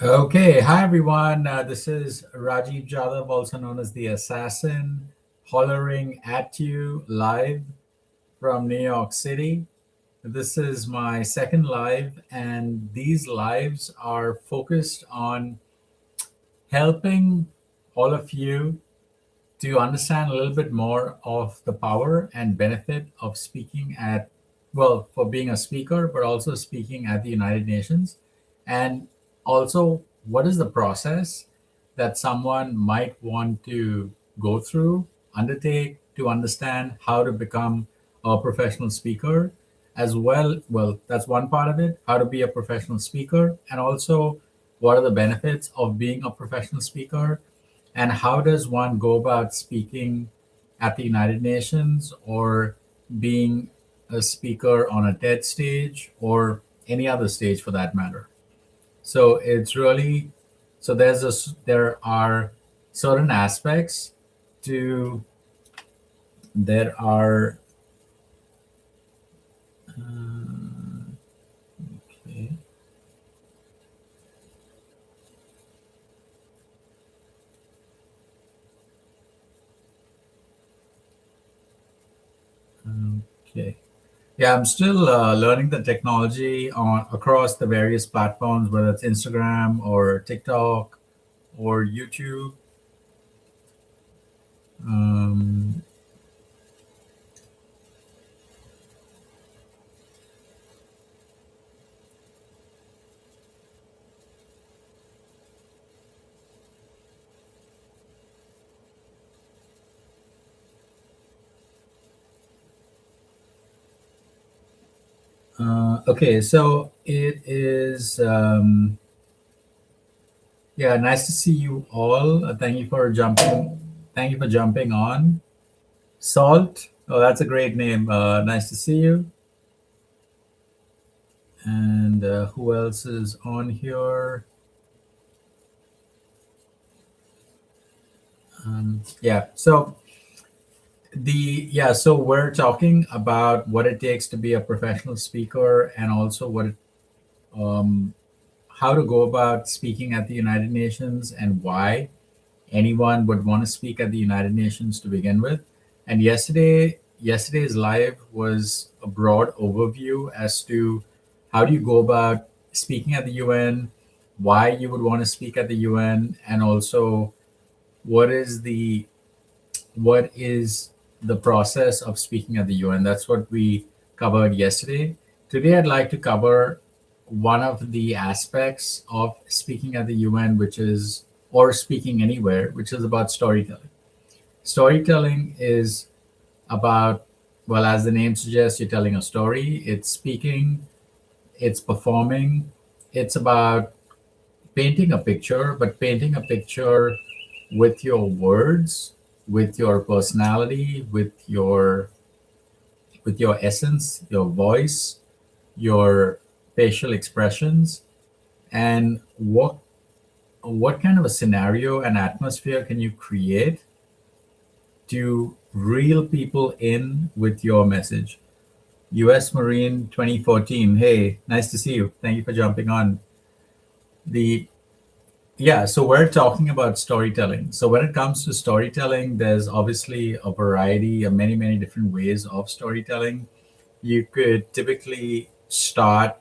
Okay, hi everyone. This is Rajiv Jadhav, also known as the Assassin, hollering at you live from New York City. This is my second live, and these lives are focused on helping all of you to understand a little bit more of the power and benefit of speaking at, well, for being a speaker, but also speaking at the United Nations. And also, what is the process that someone might want to go through, undertake to understand how to become a professional speaker as well? Well, that's one part of it, how to be a professional speaker, and also what are the benefits of being a professional speaker and how does one go about speaking at the United Nations or being a speaker on a TED stage or any other stage for that matter? So it's really so there are certain aspects to there are okay, okay. Yeah, I'm still learning the technology on across the various platforms, whether it's Instagram or TikTok or YouTube. Um, okay, so it is. Yeah, nice to see you all. Thank you for jumping. Thank you for jumping on. Salt. Oh, that's a great name. Nice to see you. And who else is on here? Yeah. So we're talking about what it takes to be a professional speaker, and also um, how to go about speaking at the United Nations, and why anyone would want to speak at the United Nations to begin with. And yesterday's live was a broad overview as to how do you go about speaking at the UN, why you would want to speak at the UN, and also what is the what is the process of speaking at the UN. That's what we covered yesterday. Today, I'd like to cover one of the aspects of speaking at the UN, which is, or speaking anywhere, which is about storytelling. Storytelling is about, well, as the name suggests, you're telling a story, it's speaking, it's performing, it's about painting a picture, but painting a picture with your words, with your personality, with your essence, your voice, your facial expressions, and what kind of a scenario and atmosphere can you create to reel people in with your message. US Marine 2014. Hey, nice to see you. Thank you for jumping on. The Yeah, so we're talking about storytelling. So when it comes to storytelling, there's obviously a variety of many different ways of storytelling. You could typically start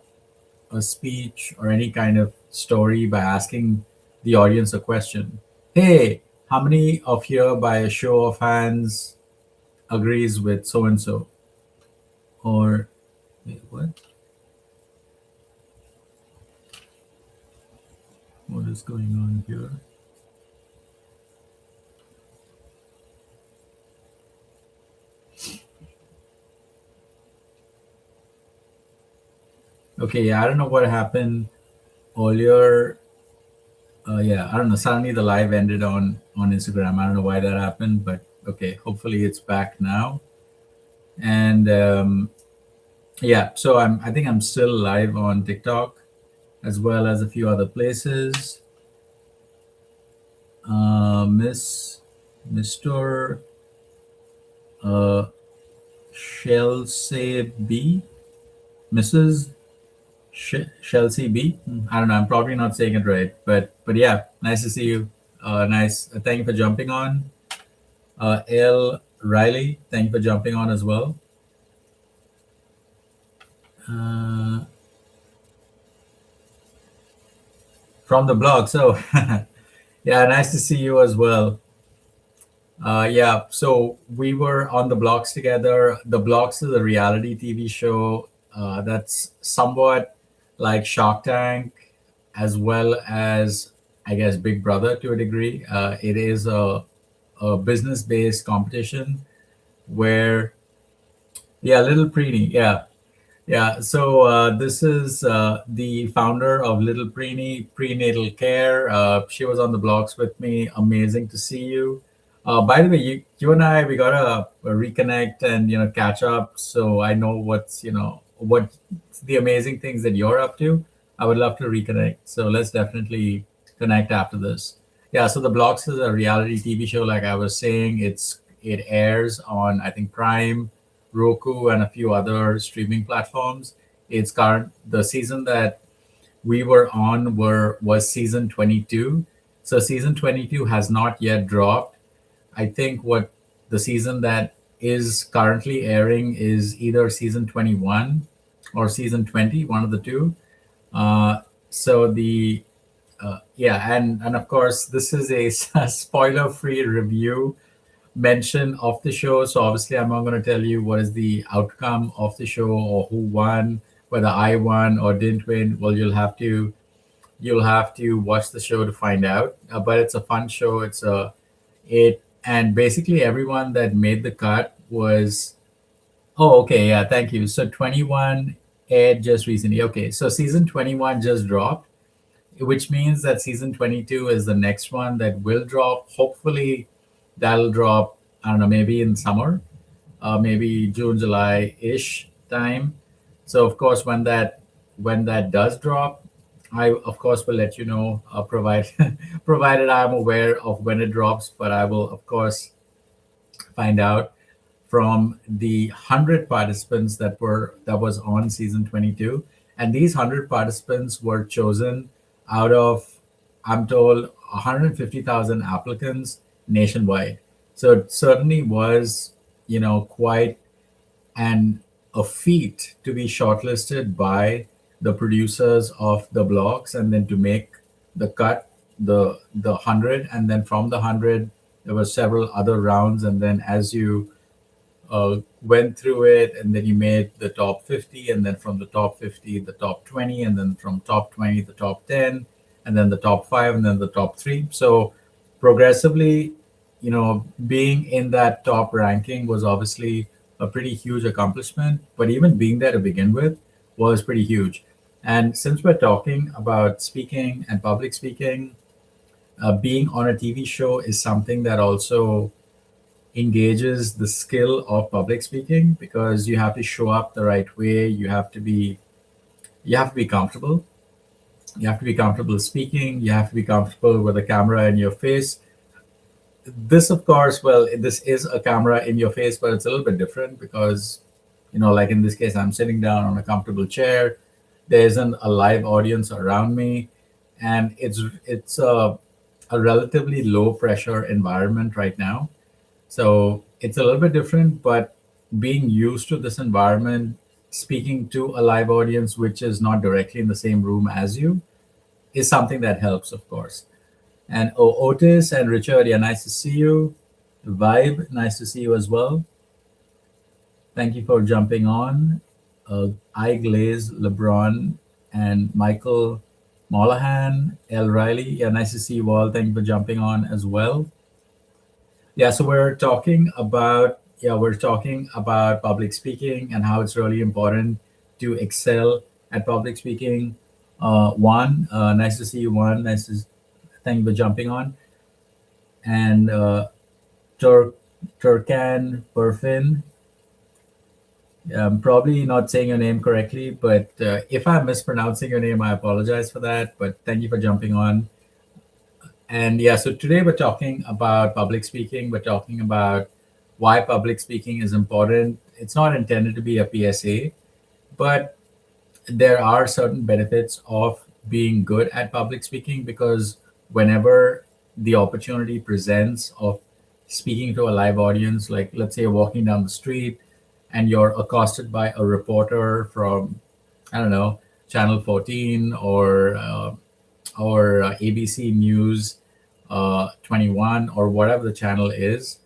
a speech or any kind of story by asking the audience a question. Hey, how many of here by a show of hands agrees with so and so? Or wait, what? What is going on here? Okay, yeah, I don't know what happened earlier. Yeah, I don't know. Suddenly the live ended on Instagram. I don't know why that happened, but okay. Hopefully it's back now. And yeah, so I think I'm still live on TikTok as well as a few other places. Miss Mr. Uh, Shell say B, Mrs. Chelsea B. I don't know. I'm probably not saying it right, but yeah, nice to see you. Nice. Thank you for jumping on. L Riley, thank you for jumping on as well. Uh, from the blog. So yeah, nice to see you as well. Yeah, so we were on the blocks together. The blocks is a reality TV show that's somewhat like Shark Tank, as well as I guess Big Brother to a degree. It is a business-based competition where, yeah, Little Preeny, yeah, yeah, so this is the founder of Little Preeny Prenatal Care. She was on the blocks with me. Amazing to see you. By the way, you and I, we gotta reconnect and catch up. So I know what the amazing things that you're up to. I would love to reconnect. So let's definitely connect after this. Yeah. So the blocks is a reality TV show. Like I was saying, it airs on I think Prime, Roku, and a few other streaming platforms. It's current the season that we were on were was season 22. So season 22 has not yet dropped. I think what the season that is currently airing is either season 21 or season 20, one of the two. So the yeah, and of course this is a spoiler-free review mention of the show. So obviously, I'm not going to tell you what is the outcome of the show or who won, whether I won or didn't win. Well, you'll have to watch the show to find out. But it's a fun show. It and basically everyone that made the cut was. Oh, okay, yeah, thank you. So 21 aired just recently. Okay, so season 21 just dropped, which means that season 22 is the next one that will drop. Hopefully, that'll drop, I don't know, maybe in summer, maybe June, July ish time. So, of course, when that does drop, I of course will let you know, provided I'm aware of when it drops. But I will of course find out from the 100 participants that was on season 22, and these 100 participants were chosen out of, I'm told, 150,000 applicants nationwide. So it certainly was quite an a feat to be shortlisted by the producers of the blocks and then to make the cut, the 100, and then from the 100 there were several other rounds, and then as you went through it, and then you made the top 50, and then from the top 50 the top 20, and then from top 20 the top 10, and then the top 5, and then the top 3. So progressively, being in that top ranking was obviously a pretty huge accomplishment, but even being there to begin with was pretty huge. And since we're talking about speaking and public speaking, being on a TV show is something that also engages the skill of public speaking, because you have to show up the right way. You have to be comfortable. You have to be comfortable speaking. You have to be comfortable with a camera in your face. This, of course, well, this is a camera in your face, but it's a little bit different because, like in this case, I'm sitting down on a comfortable chair. There isn't a live audience around me, and it's a relatively low pressure environment right now. So it's a little bit different, but being used to this environment, speaking to a live audience which is not directly in the same room as you, is something that helps, of course. And Otis and Richard, yeah, nice to see you. Vibe, nice to see you as well. Thank you for jumping on. I Glaze, LeBron, and Michael Mollahan, L. Riley, yeah, nice to see you all. Thank you for jumping on as well. Yeah, so we're talking about public speaking and how it's really important to excel at public speaking. Nice to see you. Thank you for jumping on. And Turkan Perfin. I'm probably not saying your name correctly, but if I'm mispronouncing your name, I apologize for that. But thank you for jumping on. And yeah, so today we're talking about public speaking. We're talking about why public speaking is important. It's not intended to be a PSA, but there are certain benefits of being good at public speaking, because whenever the opportunity presents of speaking to a live audience, like let's say you're walking down the street and you're accosted by a reporter from, I don't know, Channel 14 or ABC News 21 or whatever the channel is,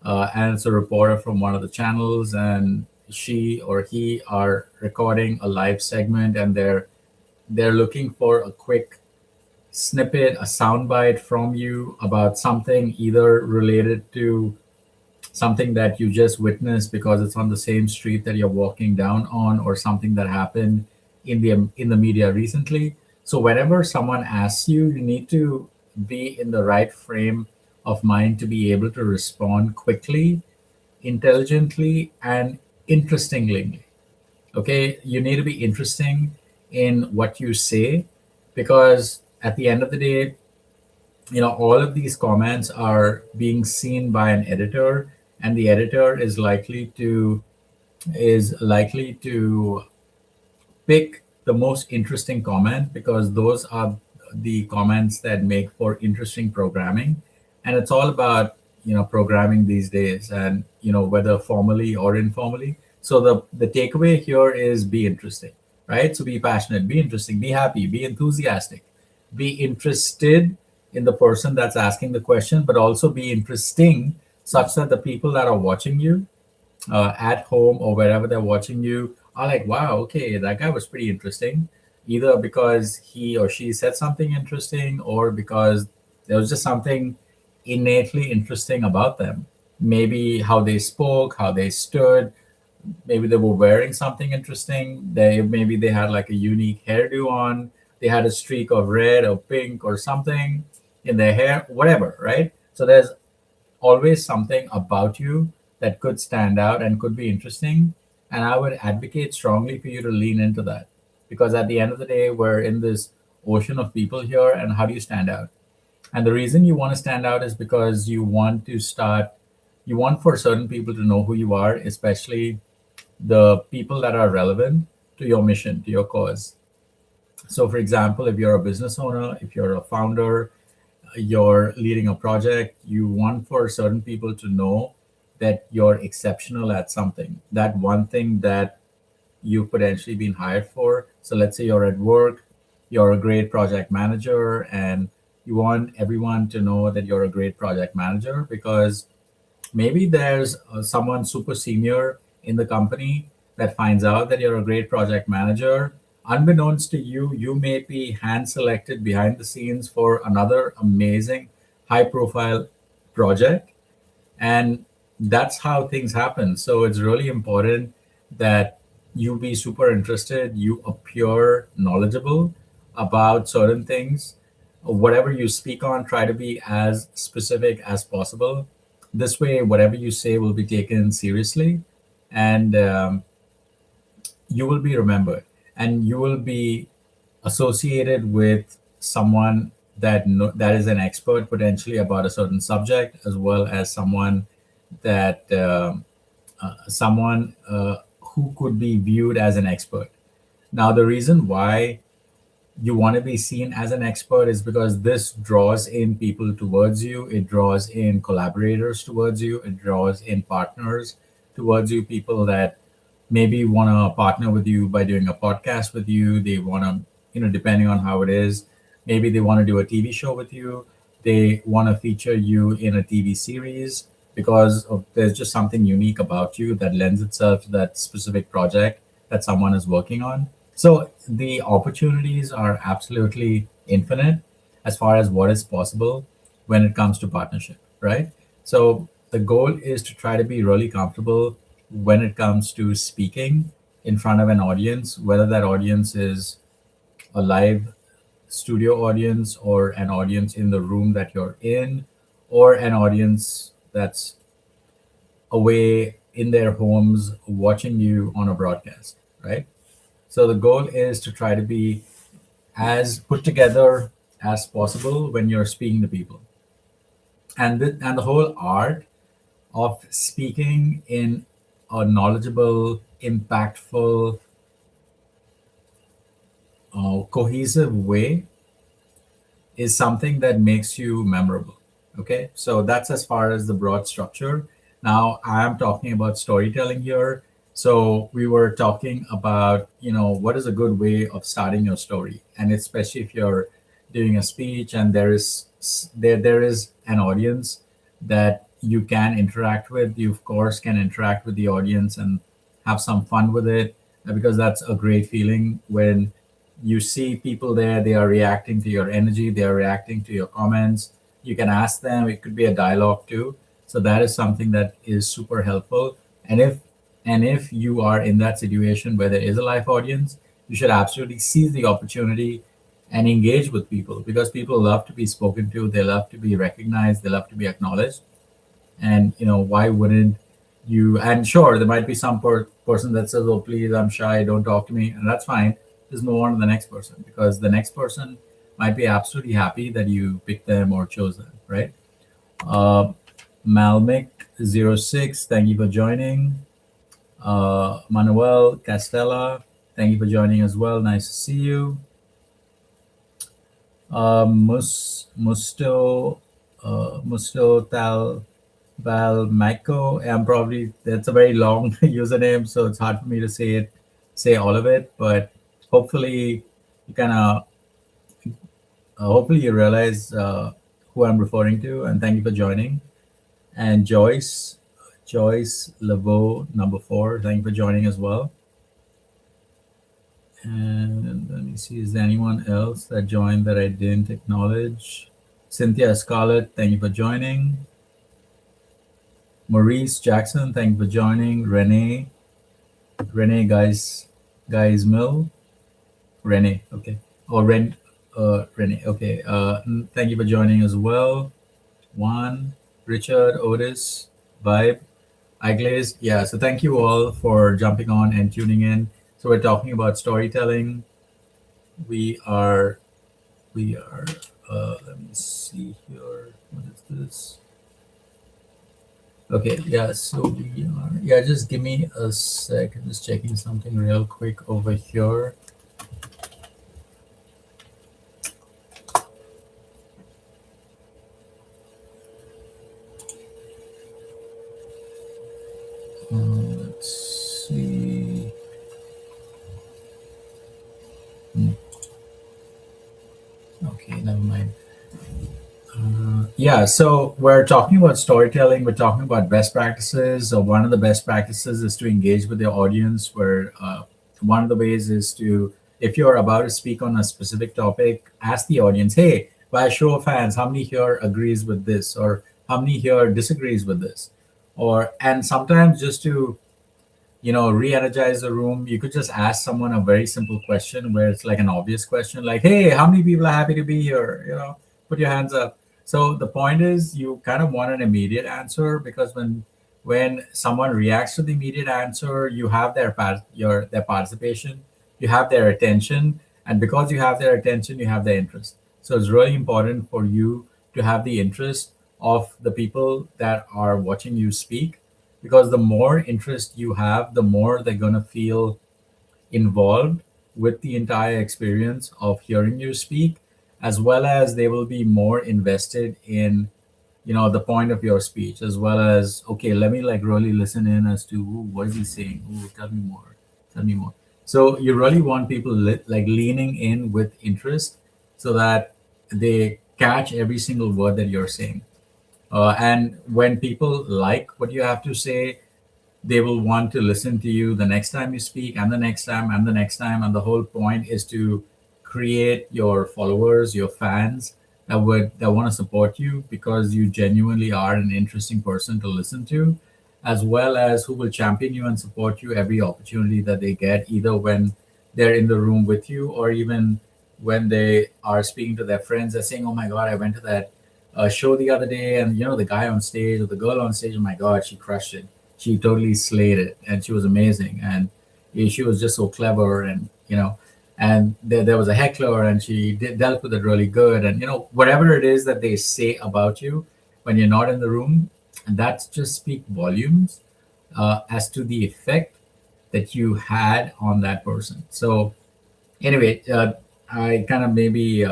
and it's a reporter from one of the channels, and she or he are recording a live segment, and they're looking for a quick snippet, a soundbite from you about something either related to something that you just witnessed because it's on the same street that you're walking down on, or something that happened in the media recently. So whenever someone asks you, you need to be in the right frame of mind to be able to respond quickly, intelligently, and interestingly. Okay, you need to be interesting in what you say, because at the end of the day, all of these comments are being seen by an editor, and the editor is likely to pick the most interesting comment, because those are the comments that make for interesting programming. And it's all about programming these days, and whether formally or informally. So the takeaway here is be interesting, right? So be passionate, be interesting, be happy, be enthusiastic, be interested in the person that's asking the question, but also be interesting, such that the people that are watching you at home or wherever they're watching you are like, wow, okay, that guy was pretty interesting. Either because he or she said something interesting, or because there was just something innately interesting about them. Maybe how they spoke, how they stood, maybe they were wearing something interesting. Maybe they had like a unique hairdo on, they had a streak of red or pink or something in their hair, whatever, right? So there's always something about you that could stand out and could be interesting. And I would advocate strongly for you to lean into that. Because at the end of the day, we're in this ocean of people here. And how do you stand out? And the reason you want to stand out is because you want for certain people to know who you are, especially the people that are relevant to your mission, to your cause. So, for example, if you're a business owner, if you're a founder, you're leading a project, you want for certain people to know that you're exceptional at something, that one thing that you've potentially been hired for. So let's say you're at work, you're a great project manager, and you want everyone to know that you're a great project manager, because maybe there's someone super senior in the company that finds out that you're a great project manager. Unbeknownst to you, you may be hand selected behind the scenes for another amazing high profile project. And that's how things happen. So it's really important that you be super interested, you appear knowledgeable about certain things. Whatever you speak on, try to be as specific as possible. This way, whatever you say will be taken seriously, and you will be remembered, and you will be associated with someone that is an expert potentially about a certain subject, as well as someone who could be viewed as an expert. Now, the reason why you want to be seen as an expert is because this draws in people towards you, it draws in collaborators towards you, it draws in partners towards you, people that maybe want to partner with you by doing a podcast with you. They want to, depending on how it is, maybe they want to do a TV show with you. They want to feature you in a TV series because there's just something unique about you that lends itself to that specific project that someone is working on. So the opportunities are absolutely infinite as far as what is possible when it comes to partnership, right? So the goal is to try to be really comfortable when it comes to speaking in front of an audience, whether that audience is a live studio audience, or an audience in the room that you're in, or an audience that's away in their homes watching you on a broadcast, right? So the goal is to try to be as put together as possible when you're speaking to people. And the whole art of speaking in a knowledgeable, impactful, cohesive way is something that makes you memorable. Okay, so that's as far as the broad structure. Now I am talking about storytelling here. So we were talking about, what is a good way of starting your story, and especially if you're doing a speech and there is an audience that you can interact with. You of course can interact with the audience and have some fun with it, because that's a great feeling when you see people there. They are reacting to your energy, they are reacting to your comments. You can ask them, it could be a dialogue too. So that is something that is super helpful. And if you are in that situation where there is a live audience, you should absolutely seize the opportunity and engage with people, because people love to be spoken to, they love to be recognized, they love to be acknowledged. And why wouldn't you? And sure, there might be some person that says, oh please, I'm shy, don't talk to me, and that's fine. Just move on to the next person, because the next person might be absolutely happy that you picked them or chose them, right? uh Malmic06, thank you for joining. Manuel Castella, thank you for joining as well, nice to see you. Musto Tal Valmaco. I'm probably, that's a very long username, so it's hard for me to say all of it. But hopefully, you kind of hopefully you realize who I'm referring to, and thank you for joining. And Joyce Leveau, number 4, thank you for joining as well. And let me see, is there anyone else that joined that I didn't acknowledge? Cynthia Scarlett, thank you for joining. Maurice Jackson, thank you for joining. Renee, guys Mill, Renee, okay. Or Renee, okay. Thank you for joining as well. Juan, Richard, Otis, Vibe, Iglaze. Yeah, so thank you all for jumping on and tuning in. So we're talking about storytelling. We are, let me see here. What is this? Okay, yeah, so we are, yeah, just give me a sec. I'm just checking something real quick over here. Let's see. Okay, never mind. Yeah, so we're talking about storytelling. We're talking about best practices. So one of the best practices is to engage with the audience. Where one of the ways is to, if you're about to speak on a specific topic, ask the audience, "Hey, by a show of hands, how many here agrees with this, or how many here disagrees with this?" Or and sometimes just to re-energize the room, you could just ask someone a very simple question where it's like an obvious question, like, hey, how many people are happy to be here, put your hands up. So the point is, you kind of want an immediate answer, because when someone reacts to the immediate answer, you have their participation, you have their attention. And because you have their attention, you have their interest. So it's really important for you to have the interest of the people that are watching you speak, because the more interest you have, the more they're going to feel involved with the entire experience of hearing you speak, as well as they will be more invested in the point of your speech, as well as, okay, let me like really listen in as to, ooh, what is he saying. Ooh, tell me more. So you really want people like leaning in with interest, so that they catch every single word that you're saying. And when people like what you have to say, they will want to listen to you the next time you speak, and the next time, and the next time. And the whole point is to create your followers, your fans, that want to support you, because you genuinely are an interesting person to listen to, as well as who will champion you and support you every opportunity that they get, either when they're in the room with you, or even when they are speaking to their friends. They're saying, oh my god, I went to that show the other day, and the guy on stage or the girl on stage, oh my god, she crushed it, she totally slayed it, and she was amazing, and she was just so clever. And and there was a heckler, and she dealt with it really good. And whatever it is that they say about you when you're not in the room, and that's just speak volumes as to the effect that you had on that person. So Anyway, I kind of maybe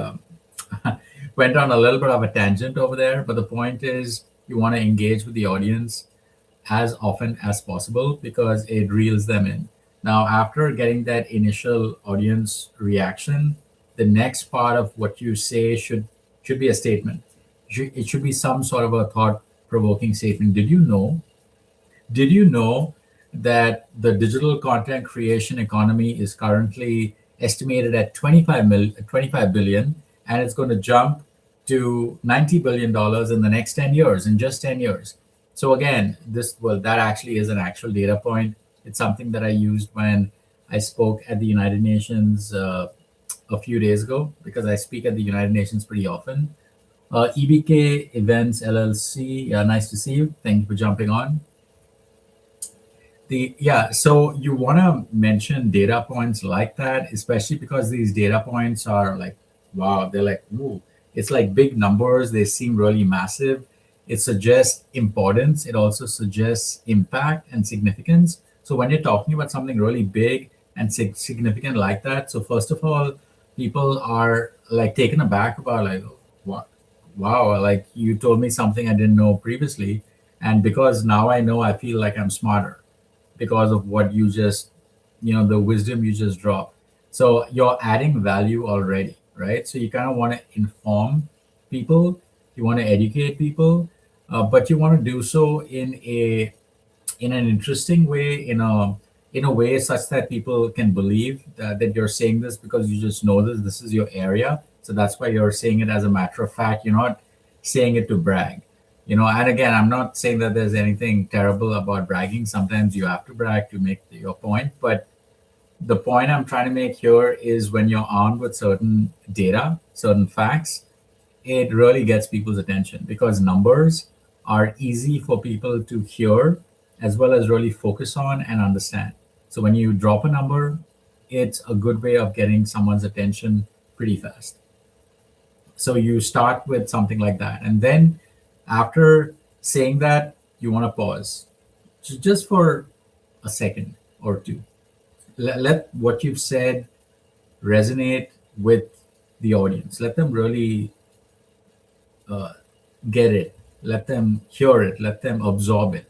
went on a little bit of a tangent over there, but the point is you want to engage with the audience as often as possible because it reels them in. Now, after getting that initial audience reaction, the next part of what you say should be a statement. It should be some sort of a thought-provoking statement. Did you know that the digital content creation economy is currently estimated at 25 billion, and it's going to jump to $90 billion in the next 10 years, in just 10 years. So again, that actually is an actual data point. It's something that I used when I spoke at the United Nations a few days ago, because I speak at the United Nations pretty often. EBK Events LLC, nice to see you. Thank you for jumping on. So you want to mention data points like that, especially because these data points are like, wow, they're like, ooh, it's like big numbers. They seem really massive. It suggests importance. It also suggests impact and significance. So when you're talking about something really big and significant like that, so first of all, people are like taken aback about like, what? Wow, like you told me something I didn't know previously, and because now I know, I feel like I'm smarter because of what you just, the wisdom you just dropped. So you're adding value already, right? So you kind of want to inform people, you want to educate people, but you want to do so in an interesting way, in a way such that people can believe that you're saying this because you just know this is your area. So that's why you're saying it as a matter of fact. You're not saying it to brag. And again, I'm not saying that there's anything terrible about bragging. Sometimes you have to brag to make your point, but the point I'm trying to make here is when you're armed with certain data, certain facts, it really gets people's attention because numbers are easy for people to hear as well as really focus on and understand. So when you drop a number, it's a good way of getting someone's attention pretty fast. So you start with something like that. And then after saying that, you want to pause just for a second or two. Let what you've said resonate with the audience. Let them really uh, get it. Let them hear it. Let them absorb it.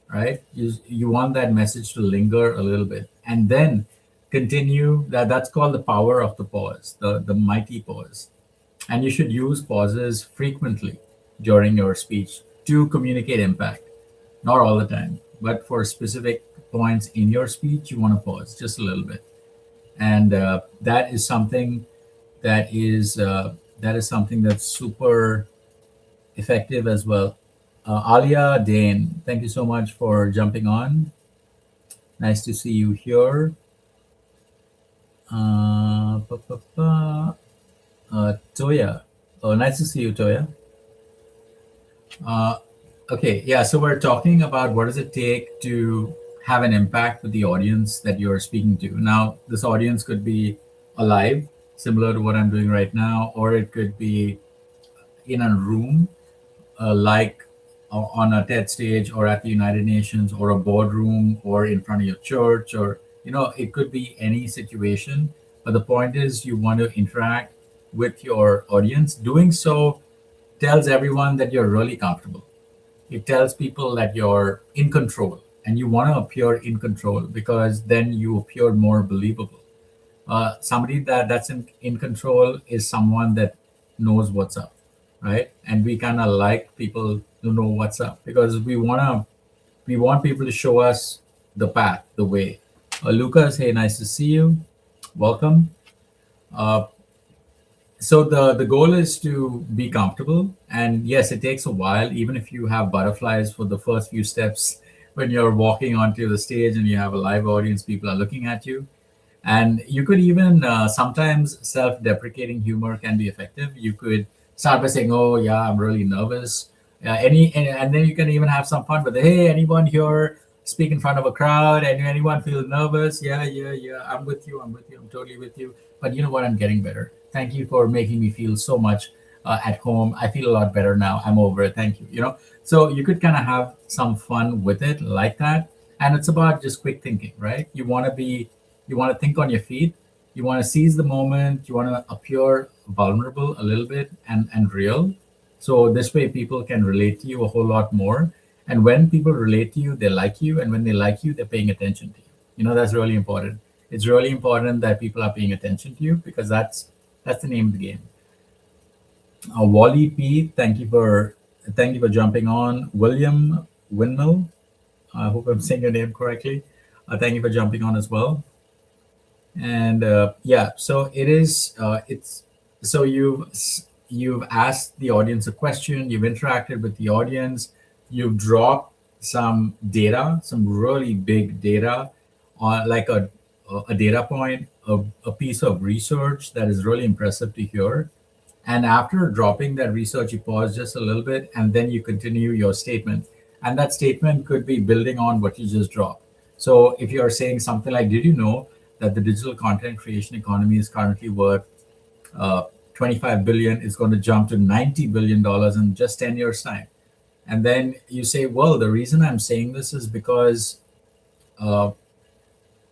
Right? You want that message to linger a little bit, and then continue. That's called the power of the pause, the mighty pause. And you should use pauses frequently during your speech to communicate impact. Not all the time, but for specific points in your speech, you want to pause just a little bit. And that is something that is something that's super effective as well. Alia Dane, thank you so much for jumping on. Nice to see you here. Pa, pa, pa. Toya. Oh, nice to see you, Toya. Uh, okay, yeah, so we're talking about what does it take to have an impact with the audience that you're speaking to. Now, this audience could be alive, similar to what I'm doing right now, or it could be in a room, like on a TED stage or at the United Nations or a boardroom or in front of your church, or it could be any situation. But the point is, you want to interact with your audience. Doing so tells everyone that you're really comfortable. It tells people that you're in control, and you want to appear in control because then you appear more believable. Somebody that's in control is someone that knows what's up, right? And we kind of like people to know what's up because we want people to show us the path, the way. Lucas, hey, nice to see you. Welcome. Uh, so the goal is to be comfortable, and yes, it takes a while, even if you have butterflies for the first few steps when you're walking onto the stage and you have a live audience, people are looking at you. And you could even sometimes self-deprecating humor can be effective. You could start by saying, "Oh yeah, I'm really nervous." And then you can even have some fun with it. Hey, anyone here speak in front of a crowd? And anyone feel nervous? Yeah, yeah, yeah. I'm with you. I'm with you. I'm totally with you. But you know what? I'm getting better. Thank you for making me feel so much at home. I feel a lot better now. I'm over it. Thank you. So you could kind of have some fun with it like that. And it's about just quick thinking, right? You want to think on your feet. You want to seize the moment. You want to appear vulnerable a little bit and real. So this way, people can relate to you a whole lot more. And when people relate to you, they like you. And when they like you, they're paying attention to you. That's really important. It's really important that people are paying attention to you because that's the name of the game. Wally P, thank you for jumping on. William Windmill, I hope I'm saying your name correctly. Thank you for jumping on as well. And yeah, so it is. It's so you've asked the audience a question. You've interacted with the audience. You've dropped some data, some really big data, on like a data point, a piece of research that is really impressive to hear. And after dropping that research, you pause just a little bit and then you continue your statement. And that statement could be building on what you just dropped. So if you're saying something like, did you know that the digital content creation economy is currently worth uh, 25 billion, is going to jump to $90 billion in just 10 years time? And then you say, well, the reason I'm saying this is because uh,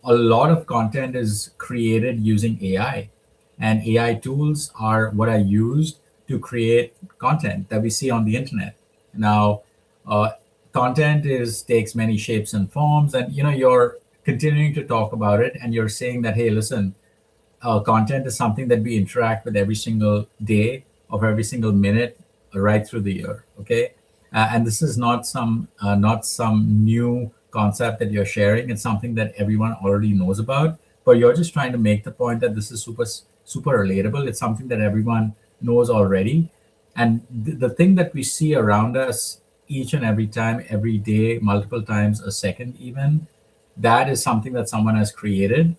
a lot of content is created using AI, and AI tools are what I use to create content that we see on the internet. Now, uh, content is takes many shapes and forms, and you're continuing to talk about it, and you're saying that, hey, listen, content is something that we interact with every single day of every single minute right through the year. Okay, and this is not some new concept that you're sharing. It's something that everyone already knows about, but you're just trying to make the point that this is super relatable. It's something that everyone knows already, and the thing that we see around us each and every time, every day, multiple times a second, even, that is something that someone has created.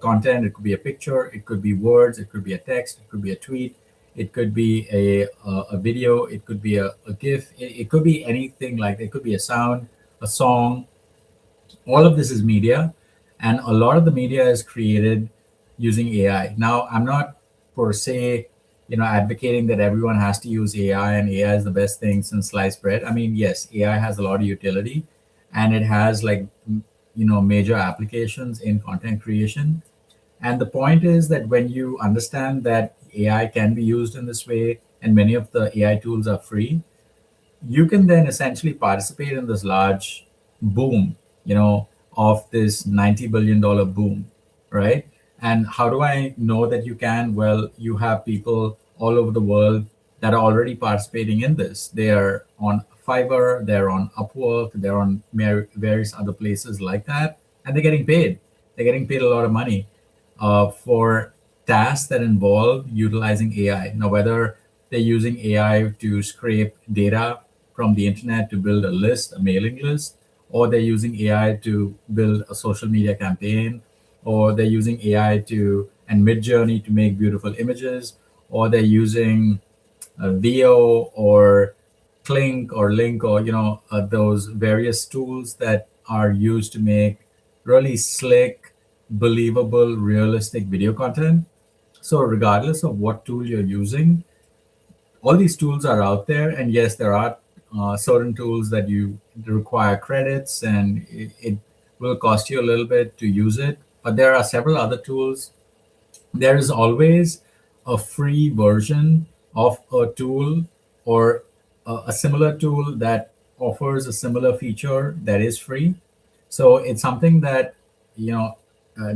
Content, it could be a picture, it could be words, it could be a text, it could be a tweet, it could be a video, it could be a gif, it could be anything. Like, it could be a sound, a song. All of this is media, and a lot of the media is created using AI. Now, I'm not per se, advocating that everyone has to use AI and AI is the best thing since sliced bread. I mean, yes, AI has a lot of utility, and it has, like, major applications in content creation. And the point is that when you understand that AI can be used in this way, and many of the AI tools are free, you can then essentially participate in this large boom, of this $90 billion boom, right? And how do I know that you can? Well, you have people all over the world that are already participating in this. They are on Fiverr, they're on Upwork, they're on various other places like that, and they're getting paid. They're getting paid a lot of money for tasks that involve utilizing AI. Now, whether they're using AI to scrape data from the internet to build a list, a mailing list, or they're using AI to build a social media campaign, or they're using AI and Midjourney to make beautiful images, or they're using VO or Clink or Link, or those various tools that are used to make really slick, believable, realistic video content. So regardless of what tool you're using, all these tools are out there. And yes, there are certain tools that you require credits, and it will cost you a little bit to use it. But there are several other tools. There is always a free version of a tool, or a similar tool that offers a similar feature that is free. So it's something that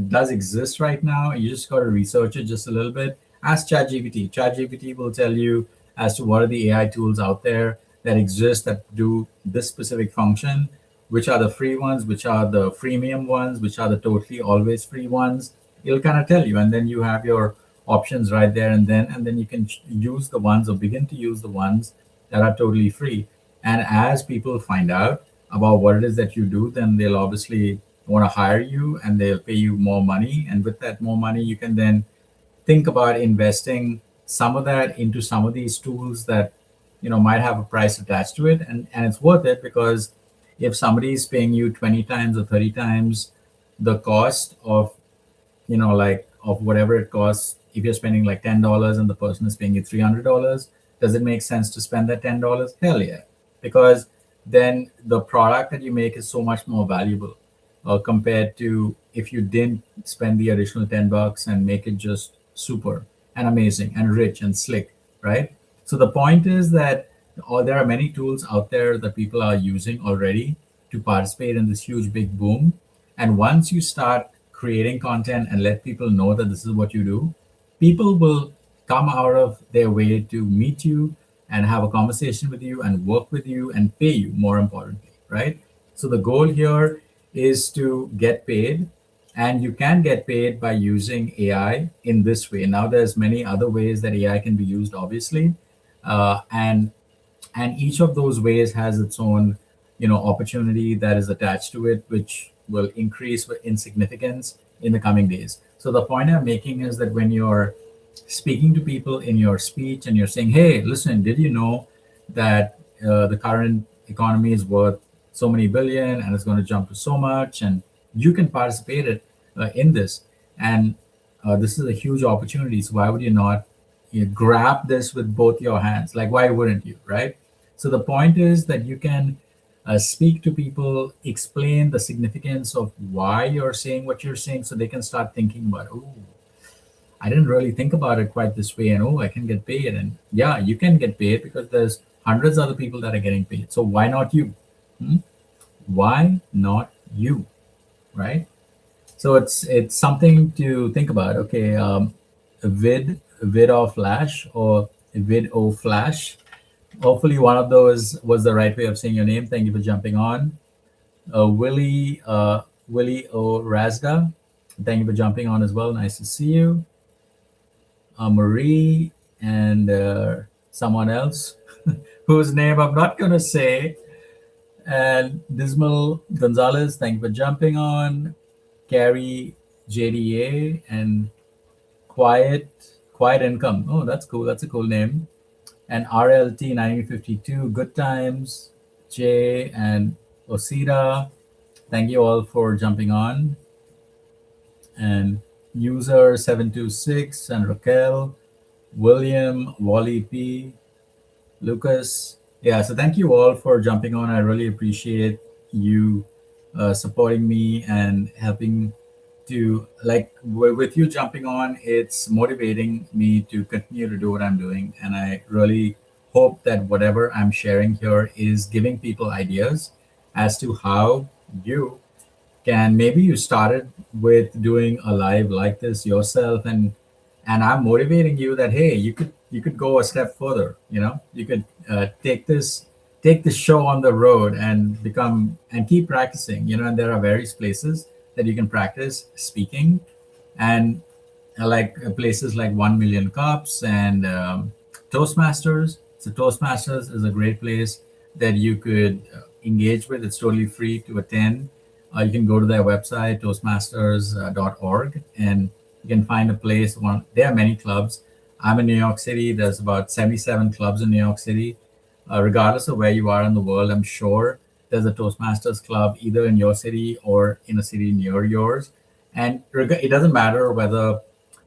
does exist right now. You just got to research it just a little bit. Ask ChatGPT. ChatGPT will tell you as to what are the AI tools out there that exist that do this specific function, which are the free ones, which are the freemium ones, which are the totally always free ones. It'll kind of tell you, and then you have your options right there, and then you can use the ones, or begin to use the ones that are totally free. And as people find out about what it is that you do, then they'll obviously want to hire you, and they'll pay you more money. And with that more money, you can then think about investing some of that into some of these tools that might have a price attached to it, and it's worth it, because if somebody is paying you 20 times or 30 times the cost of like of whatever it costs, if you're spending like $10 and the person is paying you $300, does it make sense to spend that $10? Hell yeah, because then the product that you make is so much more valuable compared to if you didn't spend the additional $10 and make it just super and amazing and rich and slick, right? So the point is that there are many tools out there that people are using already to participate in this huge big boom. And once you start creating content and let people know that this is what you do, people will come out of their way to meet you and have a conversation with you and work with you and pay you, more importantly, right? So the goal here is to get paid, and you can get paid by using AI in this way. Now there's many other ways that AI can be used, obviously, and each of those ways has its own opportunity that is attached to it, which will increase in significance in the coming days. So the point I'm making is that when you're speaking to people in your speech and you're saying, hey, listen, did you know that the current economy is worth so many billion and it's going to jump to so much, and you can participate in this, and this is a huge opportunity, so why would you not grab this with both your hands? Like, why wouldn't you, right? So the point is that you can speak to people, explain the significance of why you're saying what you're saying, so they can start thinking about, oh, I didn't really think about it quite this way, and oh, I can get paid. And yeah, you can get paid because there's hundreds of other people that are getting paid. So why not you? Hmm? Why not you? Right? So it's something to think about. Okay, vid or flash or vid o flash. Hopefully, one of those was the right way of saying your name. Thank you for jumping on. Willie O Razda. Thank you for jumping on as well. Nice to see you. Marie and someone else whose name I'm not going to say. And Dismal Gonzalez, thank you for jumping on. Carrie JDA and Quiet Quiet Income. Oh, that's cool. That's a cool name. And RLT 1952, Good Times, Jay and Osita. Thank you all for jumping on. And user 726 and Raquel, William, Wally P, Lucas. Yeah, so thank you all for jumping on. I really appreciate you supporting me and helping to, like, with you jumping on, it's motivating me to continue to do what I'm doing. And I really hope that whatever I'm sharing here is giving people ideas as to how you can, maybe you started with doing a live like this yourself, and I'm motivating you that, hey, you could go a step further. You could take this show on the road and become and keep practicing. And there are various places that you can practice speaking, and like places like 1 Million Cups and Toastmasters. So Toastmasters is a great place that you could engage with. It's totally free to attend. You can go to their website, toastmasters.org, and you can find a place. There are many clubs. I'm in New York City. There's about 77 clubs in New York City. Regardless of where you are in the world, I'm sure there's a Toastmasters club either in your city or in a city near yours. And it doesn't matter whether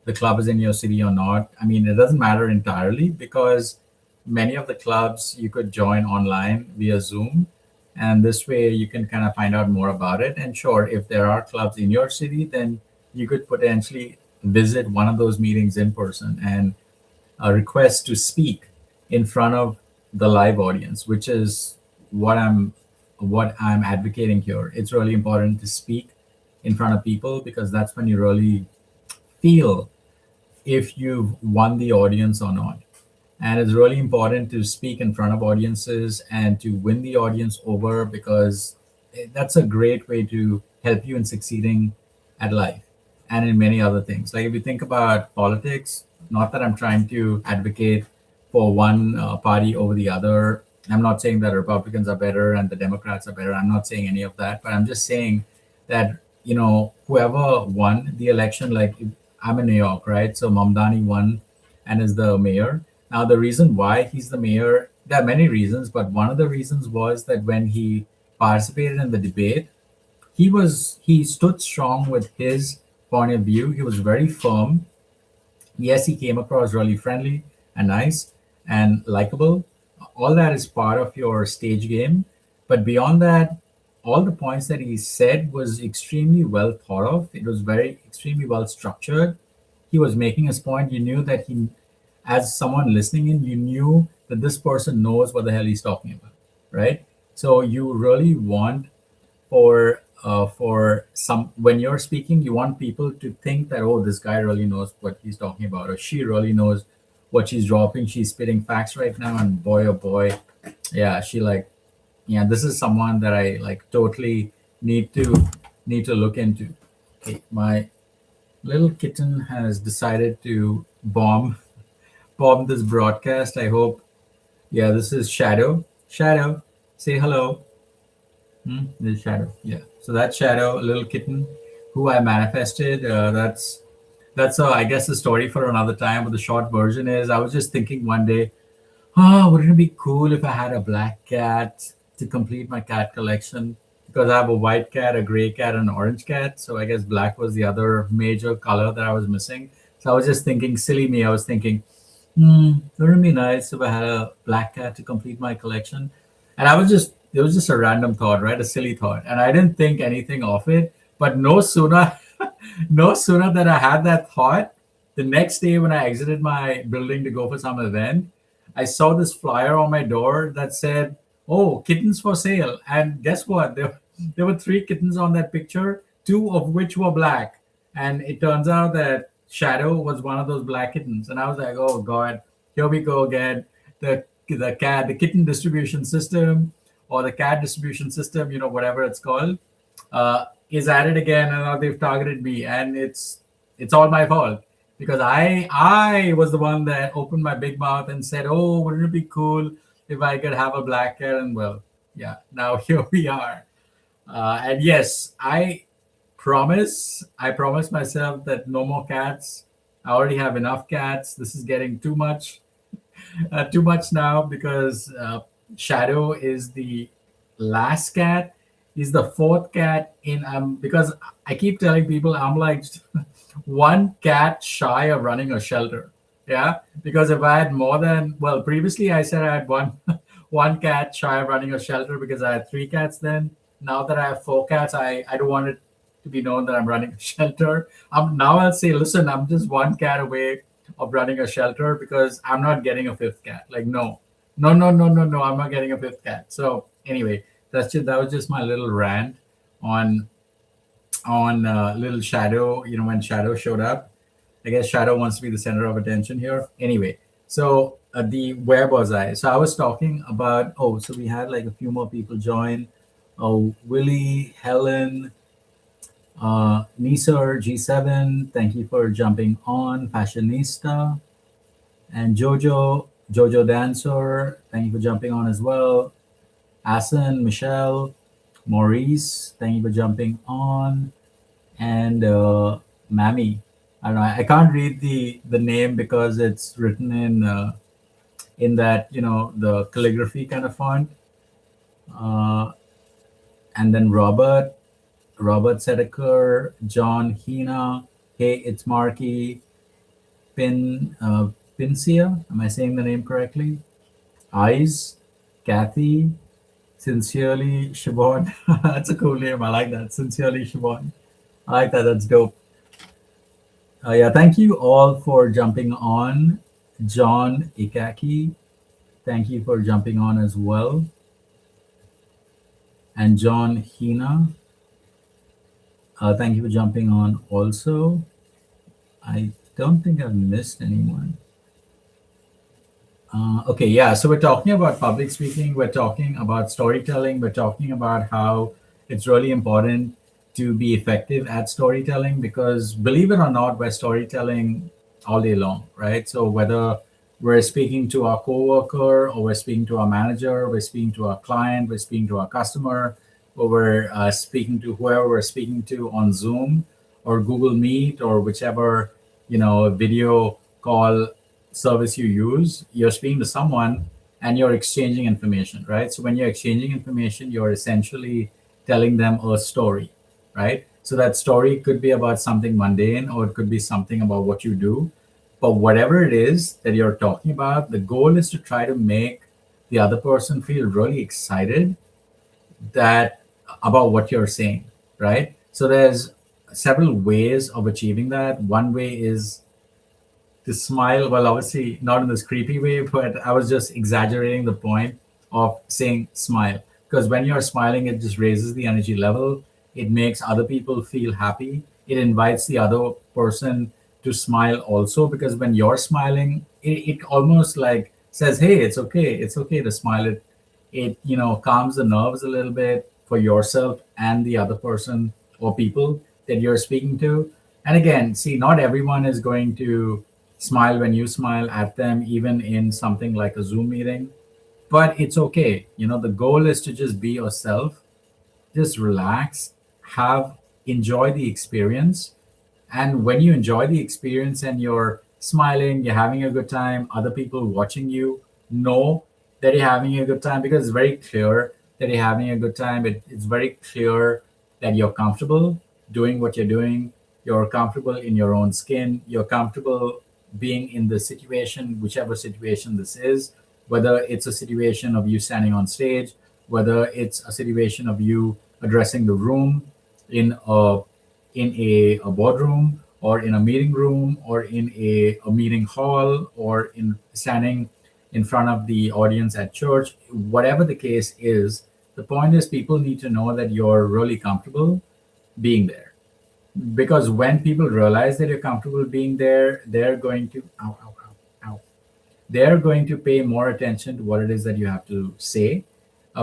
the club is in your city or not. I mean, it doesn't matter entirely, because many of the clubs you could join online via Zoom. And this way you can kind of find out more about it. And sure, if there are clubs in your city, then you could potentially visit one of those meetings in person and request to speak in front of the live audience, which is what I'm advocating here. It's really important to speak in front of people, because that's when you really feel if you've won the audience or not. And it's really important to speak in front of audiences and to win the audience over, because that's a great way to help you in succeeding at life and in many other things. Like if you think about politics, not that I'm trying to advocate for one party over the other. I'm not saying that Republicans are better and the Democrats are better. I'm not saying any of that, but I'm just saying that, whoever won the election, like I'm in New York, right? So Mamdani won and is the mayor. Now, the reason why he's the mayor, there are many reasons, but one of the reasons was that when he participated in the debate, he stood strong with his point of view. He was very firm. Yes, he came across really friendly and nice and likable. All that is part of your stage game. But beyond that, all the points that he said was extremely well thought of. It was very extremely well structured. He was making his point. You knew that he, as someone listening in, you knew that this person knows what the hell he's talking about, right? So you really want for some when you're speaking, you want people to think that, oh, this guy really knows what he's talking about, or she really knows what she's dropping. She's spitting facts right now, and boy, oh boy, yeah, she like, yeah, this is someone that I like totally need to look into. Okay, my little kitten has decided to bomb this broadcast. I hope. Yeah, this is Shadow. Shadow, say hello. This is Shadow. Yeah. So that's Shadow, a little kitten who I manifested. That's I guess the story for another time. But the short version is, I was just thinking one day, oh, wouldn't it be cool if I had a black cat to complete my cat collection? Because I have a white cat, a gray cat, and an orange cat. So I guess black was the other major color that I was missing. So I was just thinking, silly me, I was thinking, wouldn't it be nice if I had a black cat to complete my collection? And it was just a random thought, right? A silly thought. And I didn't think anything of it. But no sooner, no sooner than I had that thought, the next day when I exited my building to go for some event, I saw this flyer on my door that said, "Oh, kittens for sale." And guess what? There were three kittens on that picture, two of which were black. And it turns out that Shadow was one of those black kittens. And I was like, oh God, here we go again. The kitten distribution system, or the cat distribution system, whatever it's called, is at it again, and now they've targeted me, and it's all my fault because I was the one that opened my big mouth and said, "Oh, wouldn't it be cool if I could have a black cat?" And well, yeah, now here we are. And yes, I promise myself that no more cats. I already have enough cats. This is getting too much now because Shadow is the last cat. He's the fourth cat in because I keep telling people I'm like one cat shy of running a shelter. Yeah, because if I had more than, well, previously I said I had one one cat shy of running a shelter because I had three cats then. Now that I have four cats, I don't want it to be known that I'm running a shelter. Now I'll say, listen, I'm just one cat away of running a shelter because I'm not getting a fifth cat. Like, no, no, no, no, no, no, I'm not getting a fifth cat. So anyway, that was just my little rant on little Shadow. When Shadow showed up, I guess Shadow wants to be the center of attention here. Anyway, so the where was I? So I was talking about. Oh, so we had like a few more people join. Oh, Willie, Helen, Nisar G7, thank you for jumping on. Fashionista and Jojo Dancer, thank you for jumping on as well. Asen, Michelle, Maurice, thank you for jumping on. And Mammy, I don't know, I can't read the name because it's written in that the calligraphy kind of font. And then Robert Sedeker, John Hina, hey, it's Marky, Pincia, am I saying the name correctly? Eyes, Kathy, Sincerely Siobhan. That's a cool name. I like that. Sincerely Siobhan. I like that. That's dope. Yeah, thank you all for jumping on. John Ikaki, thank you for jumping on as well. And John Hina, thank you for jumping on also. I don't think I've missed anyone. Okay, yeah. So we're talking about public speaking. We're talking about storytelling. We're talking about how it's really important to be effective at storytelling because, believe it or not, we're storytelling all day long, right? So whether we're speaking to our coworker, or we're speaking to our manager, we're speaking to our client, we're speaking to our customer, or we're speaking to whoever we're speaking to on Zoom or Google Meet or whichever video call service you use, you're speaking to someone and you're exchanging information, right? So when you're exchanging information, you're essentially telling them a story, right? So that story could be about something mundane or it could be something about what you do. But whatever it is that you're talking about, the goal is to try to make the other person feel really excited that about what you're saying, right? So there's several ways of achieving that. One way is to smile. Well, obviously not in this creepy way, but I was just exaggerating the point of saying smile, because when you're smiling, it just raises the energy level. It makes other people feel happy. It invites the other person to smile also, because when you're smiling, it almost like says, hey, it's okay to smile. It calms the nerves a little bit for yourself and the other person or people that you're speaking to. And again, see, not everyone is going to smile when you smile at them, even in something like a Zoom meeting. But it's okay. The goal is to just be yourself, just relax, have enjoy the experience. And when you enjoy the experience and you're smiling, you're having a good time, other people watching you know that you're having a good time, because it's very clear that you're having a good time. It's very clear that you're comfortable doing what you're doing. You're comfortable in your own skin. You're comfortable being in the situation, whichever situation this is, whether it's a situation of you standing on stage, whether it's a situation of you addressing the room in a boardroom, or in a meeting room, or in a meeting hall, or in standing in front of the audience at church. Whatever the case is, the point is people need to know that you're really comfortable being there. Because when people realize that you're comfortable being there, they're going to ow, ow, ow, ow, they're going to pay more attention to what it is that you have to say,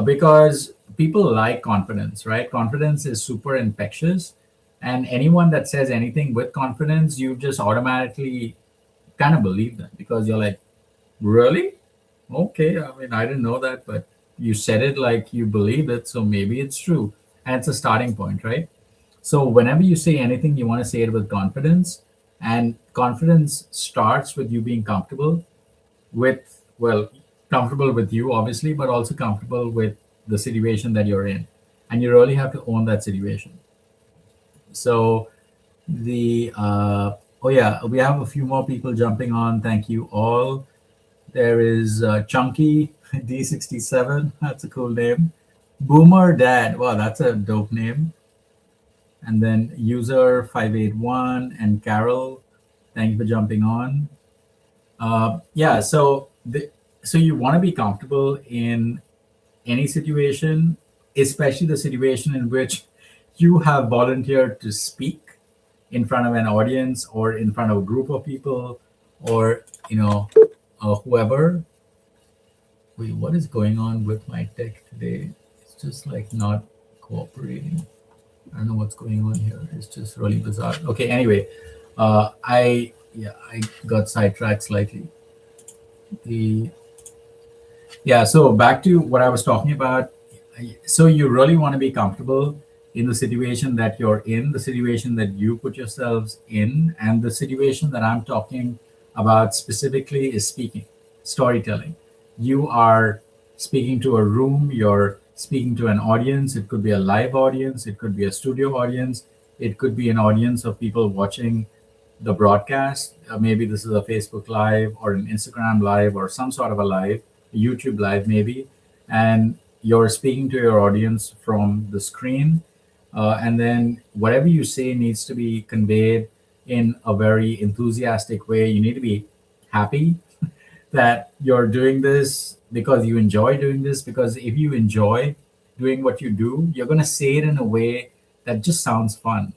because people like confidence, right? Confidence is super infectious. And anyone that says anything with confidence, you just automatically kind of believe them, because you're like, really? Okay. I mean, I didn't know that, but you said it like you believe it. So maybe it's true. And it's a starting point, right? So whenever you say anything, you want to say it with confidence. And confidence starts with you being comfortable with, well, comfortable with you, obviously, but also comfortable with the situation that you're in. And you really have to own that situation. So the, oh yeah, we have a few more people jumping on. Thank you all. There is Chunky D67. That's a cool name. Boomer Dad. Wow, that's a dope name. And then user 581 and Carol. Thank you for jumping on. Yeah, so you want to be comfortable in any situation, especially the situation in which you have volunteered to speak in front of an audience, or in front of a group of people, or whoever. Wait, what is going on with my tech today? It's just like not cooperating. I don't know what's going on here. It's just really bizarre. Okay, anyway, I got sidetracked slightly. The Yeah, so back to what I was talking about. So you really want to be comfortable in the situation that you're in, the situation that you put yourselves in, and the situation that I'm talking about specifically is speaking, storytelling. You are speaking to a room, you're speaking to an audience. It could be a live audience, it could be a studio audience, it could be an audience of people watching the broadcast. Maybe this is a Facebook Live or an Instagram Live or some sort of a live, YouTube Live maybe, and you're speaking to your audience from the screen. And then whatever you say needs to be conveyed in a very enthusiastic way. You need to be happy that you're doing this because you enjoy doing this. Because if you enjoy doing what you do, you're going to say it in a way that just sounds fun.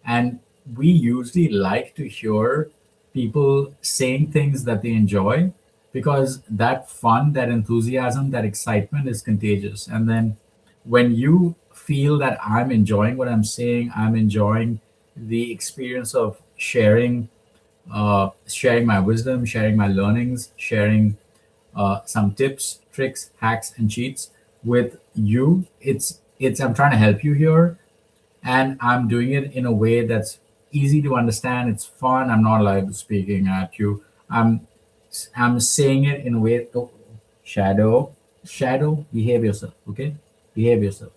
And we usually like to hear people saying things that they enjoy, because that fun, that enthusiasm, that excitement is contagious. And then when you feel that I'm enjoying what I'm saying, I'm enjoying the experience of sharing my wisdom, sharing my learnings, sharing some tips, tricks, hacks, and cheats with you. It's I'm trying to help you here, and I'm doing it in a way that's easy to understand. It's fun. I'm not like speaking at you. I'm I'm saying it in a way to shadow, behave yourself. Okay, behave yourself.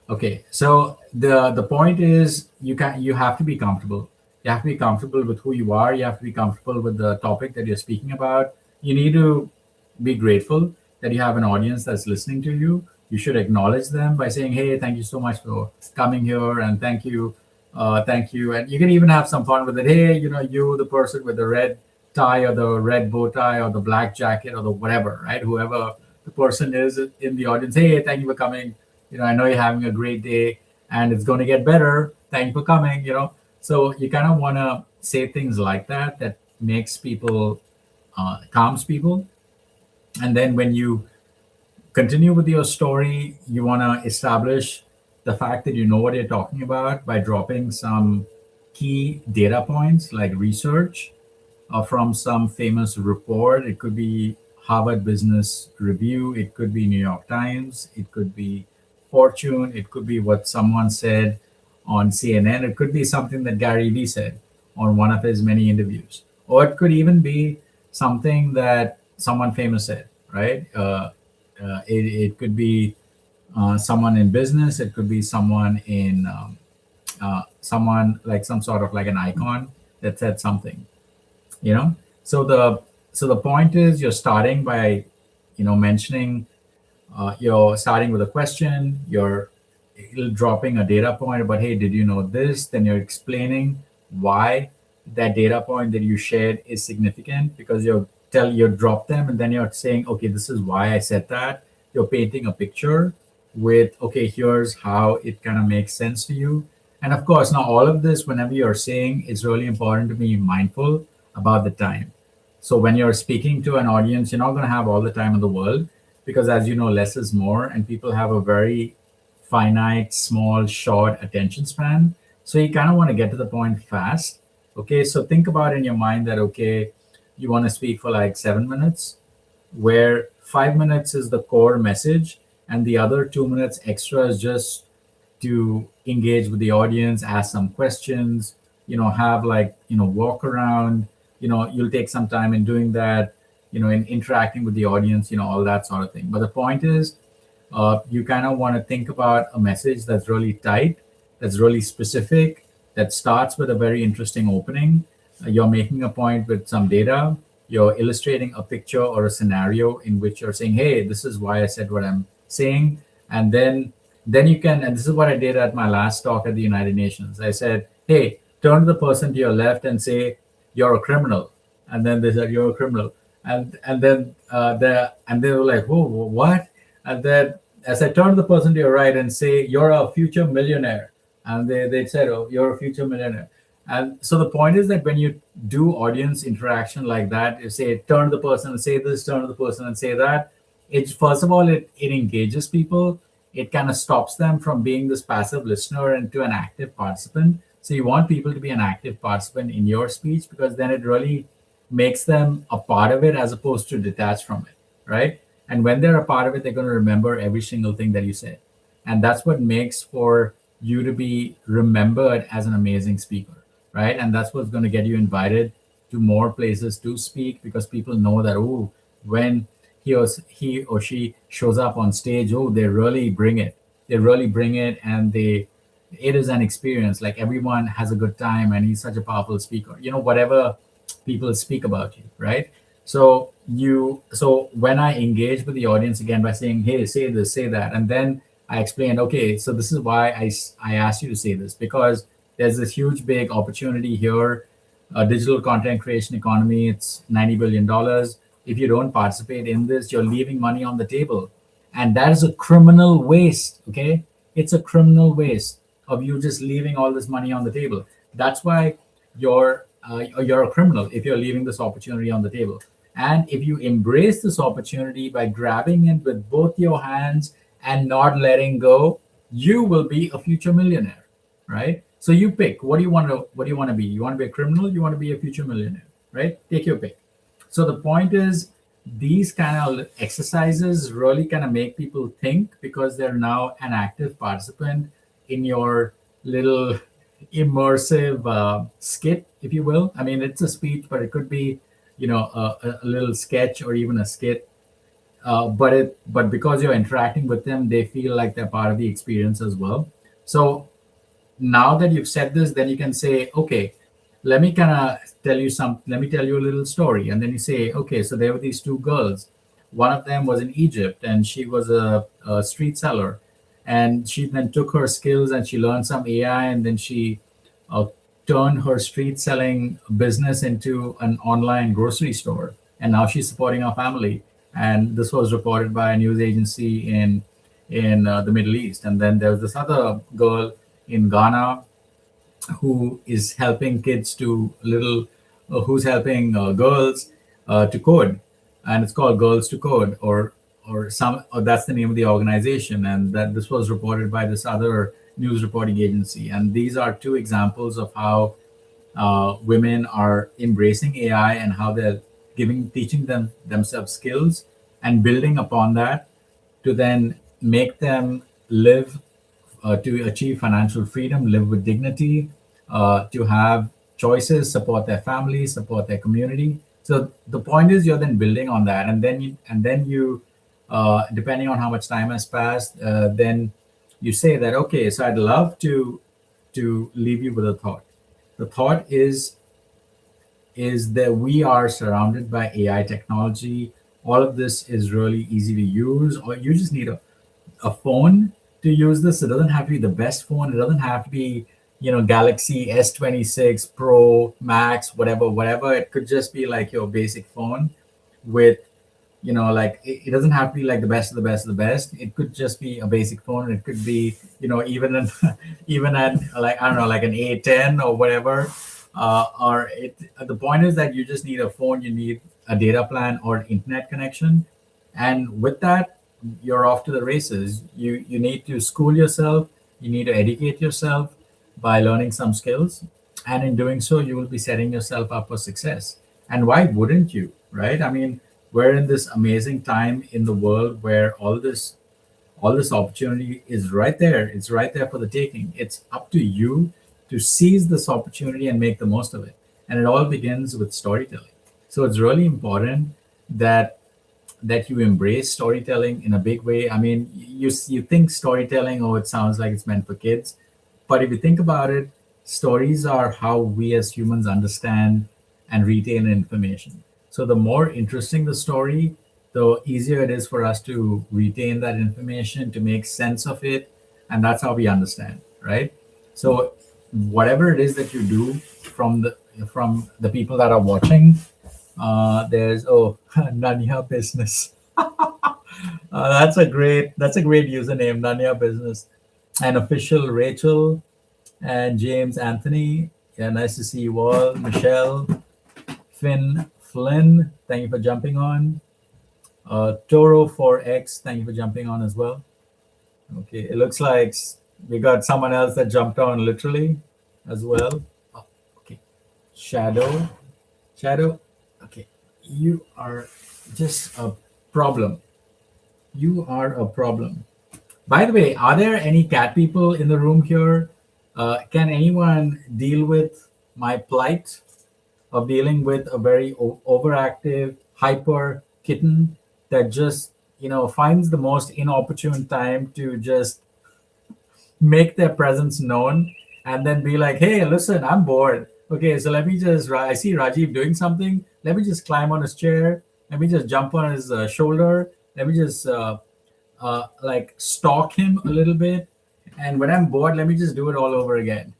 Okay, so the point is you have to be comfortable. You have to be comfortable with who you are. You have to be comfortable with the topic that you're speaking about. You need to be grateful that you have an audience that's listening to you. you should acknowledge them by saying, hey, thank you so much for coming here, and thank you. And you can even have some fun with it. Hey, you, the person with the red tie or the red bow tie or the black jacket or the whatever, right? Whoever the person is in the audience, hey, thank you for coming. I know you're having a great day and it's going to get better. Thank you for coming. So you kind of want to say things like that, that makes people, calms people. And then when you continue with your story, you want to establish the fact that you know what you're talking about by dropping some key data points like research from some famous report. It could be Harvard Business Review, it could be New York Times, it could be Fortune, it could be what someone said on CNN, it could be something that Gary Vee said on one of his many interviews, or it could even be something that someone famous said, right? It could be someone in business, it could be someone in someone like some sort of like an icon that said something, you know so the point is you're starting by mentioning, you're starting with a question, you're dropping a data point about, hey, did you know this? Then you're explaining why that data point that you shared is significant, because you drop them, and then you're saying, okay, this is why I said that. You're painting a picture with, okay, here's how it kind of makes sense to you. And of course, now all of this, whenever you're saying, it's really important to be mindful about the time. So when you're speaking to an audience, you're not going to have all the time in the world, because as you know, less is more, and people have a very finite, small, short attention span. So you kind of want to get to the point fast. Okay, so think about in your mind that, okay, you want to speak for like 7 minutes, where 5 minutes is the core message, and the other 2 minutes extra is just to engage with the audience, ask some questions, have like, walk around, you'll take some time in doing that, in interacting with the audience, all that sort of thing. But the point is, you kind of want to think about a message that's really tight, that's really specific, that starts with a very interesting opening. You're making a point with some data. You're illustrating a picture or a scenario in which you're saying, hey, this is why I said what I'm saying. And then you can, and this is what I did at my last talk at the United Nations. I said, hey, turn to the person to your left and say, you're a criminal. And then they said, you're a criminal. And they were like, whoa, what? And then as I turned to the person to your right and say, you're a future millionaire. And they said, oh, you're a future millionaire. And so the point is that when you do audience interaction like that, you say, turn to the person and say this, turn to the person and say that. It's, first of all, it engages people. It kind of stops them from being this passive listener into an active participant. So you want people to be an active participant in your speech, because then it really makes them a part of it as opposed to detached from it, right? And when they're a part of it, they're going to remember every single thing that you said. And that's what makes for you to be remembered as an amazing speaker, right? And that's what's going to get you invited to more places to speak, because people know that, oh, when he or she shows up on stage, oh, they really bring it. They really bring it, and it is an experience. Like, everyone has a good time, and he's such a powerful speaker. Whatever people speak about you, right? So when I engage with the audience again by saying, hey, say this, say that, and then I explained, okay, so this is why I asked you to say this, because there's this huge, big opportunity here, a digital content creation economy. It's $90 billion. If you don't participate in this, you're leaving money on the table. And that is a criminal waste, okay? It's a criminal waste of you just leaving all this money on the table. That's why you're a criminal if you're leaving this opportunity on the table. And if you embrace this opportunity by grabbing it with both your hands and not letting go, you will be a future millionaire, right? So you pick. What do you want to be? You want to be a criminal? You want to be a future millionaire, right? Take your pick. So the point is, these kind of exercises really kind of make people think, because they're now an active participant in your little immersive skit, if you will. I mean, it's a speech, but it could be, a little sketch or even a skit. But because you're interacting with them, they feel like they're part of the experience as well. So now that you've said this, then you can say, okay, let me tell you a little story. And then you say, okay, so there were these two girls. one of them was in Egypt, and she was a street seller, and she then took her skills and she learned some AI, and then she uh, turned her street selling business into an online grocery store, and now she's supporting her family. And this was reported by a news agency in the Middle East. And then there was this other girl in Ghana who is helping kids to little, who's helping girls to code, and it's called Girls to Code, or that's the name of the organization, and that this was reported by this other news reporting agency. And these are two examples of how women are embracing AI and how they're teaching themselves skills and building upon that to then make them live, to achieve financial freedom, live with dignity, to have choices, support their family, support their community. So the point is, you're then building on that, and then you, depending on how much time has passed, then you say that, okay, so I'd love to leave you with a thought. The thought is that we are surrounded by AI technology. All of this is really easy to use, or you just need a phone to use this. It doesn't have to be the best phone. It doesn't have to be, Galaxy S26 Pro Max, whatever. It could just be like your basic phone with, like it doesn't have to be like the best of the best of the best. It could just be a basic phone. It could be, even even at, like, I don't know, like an A10 or whatever. The point is that you just need a phone, you need a data plan or internet connection, and with that, you're off to the races. You need to school yourself, you need to educate yourself by learning some skills, and in doing so, you will be setting yourself up for success. And why wouldn't you, right? I mean, we're in this amazing time in the world where all this opportunity is right there. It's right there for the taking. It's up to you to seize this opportunity and make the most of it. And it all begins with storytelling. So it's really important that you embrace storytelling in a big way. I mean, you think storytelling, oh, it sounds like it's meant for kids, but if you think about it, stories are how we as humans understand and retain information. So the more interesting the story, the easier it is for us to retain that information, to make sense of it, and that's how we understand, right? So whatever it is that you do, from the people that are watching, there's, oh, Nanya Business. That's a great username, Nanya Business. And official Rachel and James Anthony. Yeah, nice to see you all. Michelle, Flynn, thank you for jumping on. Toro 4X, thank you for jumping on as well. Okay, it looks like we got someone else that jumped on literally as well. Oh, okay, Shadow. Okay, you are just a problem. You are a problem. By the way, are there any cat people in the room here? Can anyone deal with my plight of dealing with a very overactive, hyper kitten that just, finds the most inopportune time to just make their presence known and then be like, hey, listen, I'm bored. Okay, so let me just, I see Rajiv doing something. Let me just climb on his chair. Let me just jump on his shoulder. Let me just like stalk him a little bit. And when I'm bored, let me just do it all over again.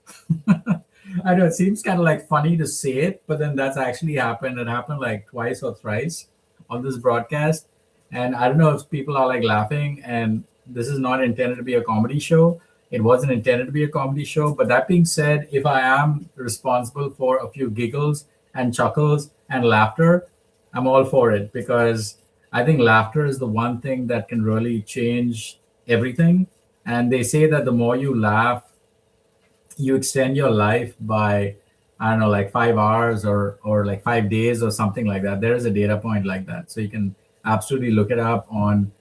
I know it seems kind of like funny to say it, but then that's actually happened. It happened like twice or thrice on this broadcast. And I don't know if people are like laughing, and this is not intended to be a comedy show. It wasn't intended to be a comedy show. But that being said, if I am responsible for a few giggles and chuckles and laughter, I'm all for it, because I think laughter is the one thing that can really change everything. And they say that the more you laugh, you extend your life by, I don't know, like 5 hours or like 5 days or something like that. There is a data point like that, so you can absolutely look it up on,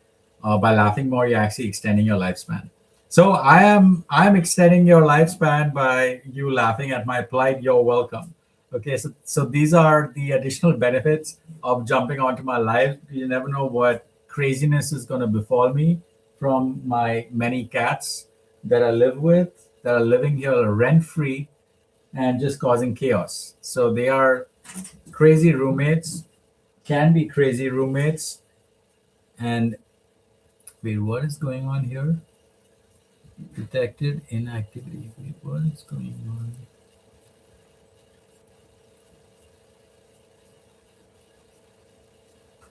by laughing more, you're actually extending your lifespan. So I'm extending your lifespan by you laughing at my plight. You're welcome. Okay, so these are the additional benefits of jumping onto my live. You never know what craziness is going to befall me from my many cats that I live with, that are living here rent free and just causing chaos. So they are crazy roommates, can be crazy roommates, And wait, what is going on here? Detected inactivity. Wait, what is going on?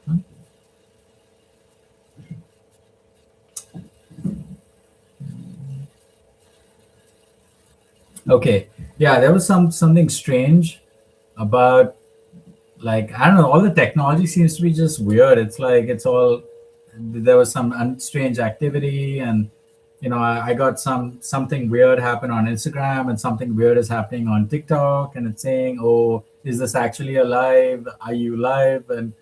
Huh? Okay. Yeah, there was something strange about, like, I don't know, all the technology seems to be just weird. It's like it's all, there was some strange activity, and I got something weird happen on Instagram, and something weird is happening on TikTok, and it's saying, oh, is this actually a live? Are you live? And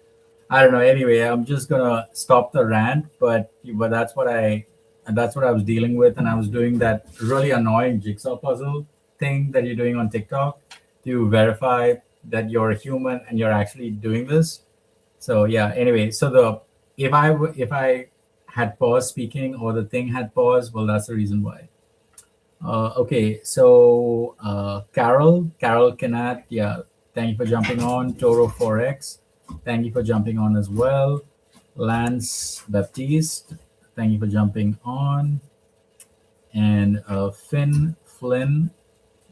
I don't know. Anyway, I'm just gonna stop the rant, but that's what I was dealing with, and I was doing that really annoying jigsaw puzzle thing that you're doing on TikTok to verify that you're a human and you're actually doing this. So yeah. Anyway, so the if I had paused speaking or the thing had paused, well, that's the reason why. Okay, so Carol Canat, yeah, thank you for jumping on. Toro Forex, thank you for jumping on as well. Lance Baptiste, thank you for jumping on. And Flynn,